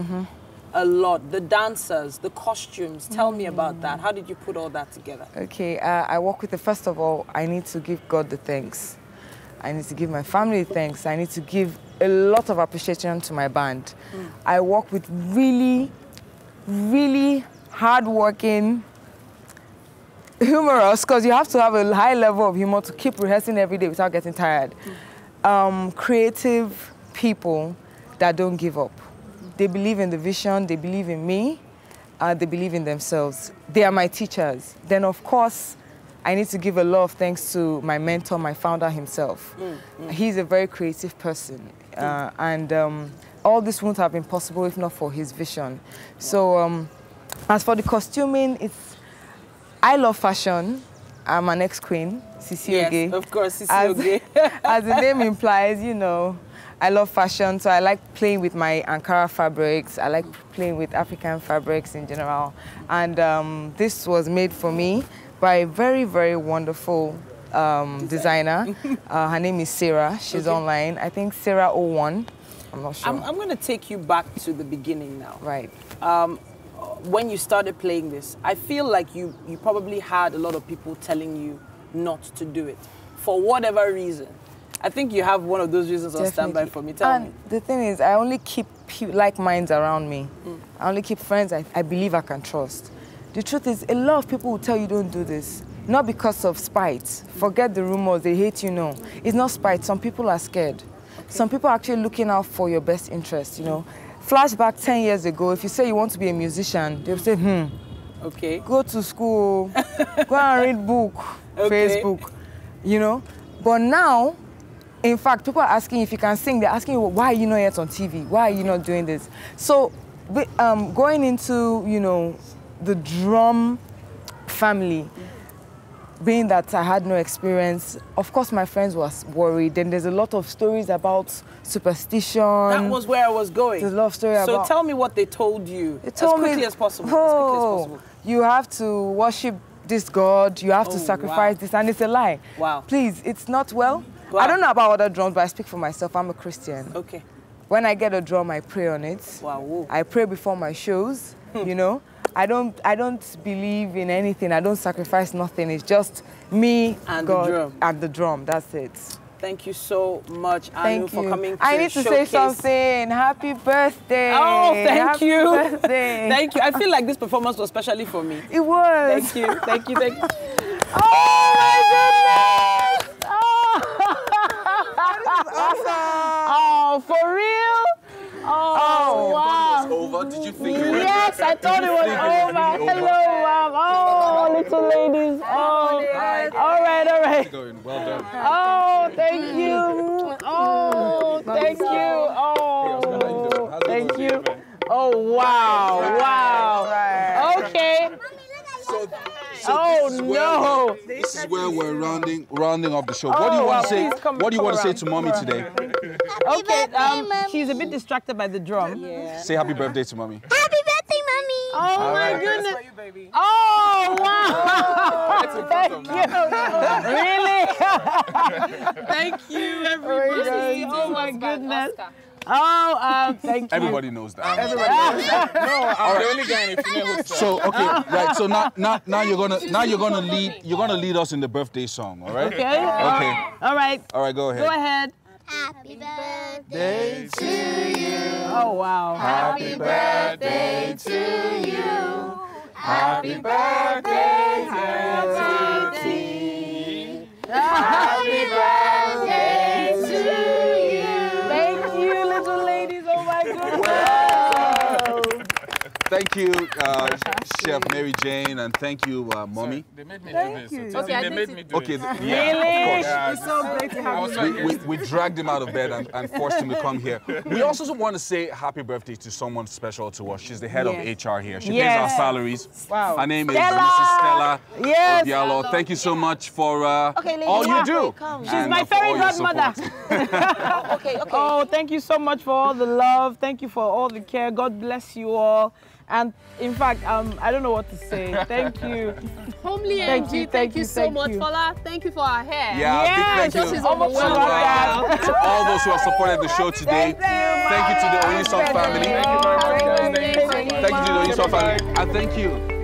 A lot. The dancers, the costumes. Tell me about that. How did you put all that together? Okay, I work with first of all, I need to give God the thanks. I need to give my family thanks. I need to give a lot of appreciation to my band. I work with really, really hardworking, humorous, because you have to have a high level of humor to keep rehearsing every day without getting tired. Creative people that don't give up. They believe in the vision, they believe in me, they believe in themselves. They are my teachers. Then, of course, I need to give a lot of thanks to my mentor, my founder himself. He's a very creative person. And all this wouldn't have been possible if not for his vision. So, as for the costuming, I love fashion. I'm an ex-queen, Sisi Yes, Oge. of course, Sisi Oge. As the name implies, you know, I love fashion, so I like playing with my Ankara fabrics. I like playing with African fabrics in general. And this was made for me by a very, very wonderful designer. Her name is Sarah. She's online. I think Sarah 01. I'm not sure. I'm going to take you back to the beginning now. Right. When you started playing this, I feel like you probably had a lot of people telling you not to do it for whatever reason. I think you have one of those reasons on standby for me. Tell me. The thing is, I only keep like minds around me. I only keep friends I believe I can trust. The truth is, a lot of people will tell you don't do this, not because of spite. Forget the rumors, they hate you, no. It's not spite. Some people are scared. Some people are actually looking out for your best interest, you know. Flashback 10 years ago, if you say you want to be a musician, they'll say, okay, go to school, go and read book, Facebook, you know. But now, in fact, people are asking if you can sing. They're asking you, why are you not yet on TV? Why are you not doing this? So, going into, you know, the drum family, being that I had no experience, of course my friends was worried. Then there's a lot of stories about superstition. That was where I was going. There's a lot of stories about... So tell me what they told you They told as quickly as possible. Oh, as quickly as possible. You have to worship this God, you have to sacrifice this, and it's a lie. Wow. Please, it's not well. I don't know about other drums, but I speak for myself. I'm a Christian. Okay. When I get a drum, I pray on it. Wow. I pray before my shows, you know. I don't believe in anything. I don't sacrifice nothing. It's just me, and God, the drum. and the drum. That's it. Thank you so much, Anu, for coming to I need to say something. Happy birthday. Oh, thank you. Birthday. Thank you. I feel like this performance was especially for me. It was. Thank you. Thank you. Thank you. Oh, my goodness. Oh, for real? Oh, wow. Over? Did you think it was? Yes, I thought it was over. Hello, Mom. Oh, little ladies. Oh, all right, all right. Well done. Oh, thank you. Oh, thank you. Oh, thank you. Oh, wow, wow. Okay. So this is where we're rounding off the show. What do you want to say? What do you want to say to Mommy today? Okay, she's a bit distracted by the drum. Yeah. Say happy birthday to Mommy. Happy birthday, Mommy! Oh my goodness! Oh wow! Thank you. Really? Thank you, everybody. Oh my goodness. Oh, thank you. Everybody knows that. Everybody knows that. No, I'm the only guy in the female. So okay, right. So now you're gonna lead us in the birthday song. All right. Okay. Okay. All right. All right. Go ahead. Go ahead. Happy birthday to you. Oh wow. Happy birthday to you. Happy birthday, dear Titi. Happy birthday to you. Thank you, little ladies. Oh my goodness. Thank you, Chef Mary Jane, and thank you, Mommy. They made me do this. So Okay, they made me do Okay, it. yeah, of It's so great to have you. we dragged him out of bed and forced him to come here. We also want to say happy birthday to someone special to us. She's the head of HR here. She pays our salaries. Wow. Her name is Stella! Mrs. Stella Yes. Diallo. Thank you so much for Okay, all you do. She's and, my for fairy all your godmother. support. Okay. Oh, thank you so much for all the love. Thank you for all the care. God bless you all. And in fact, I don't know what to say. Thank you. Homely Angie, thank you so much. Fola, thank you for our hair. Yeah, big thank you to all those who have supported the show today. Thank you to the Oyinson family. Thank you to the Oyinson family. And thank you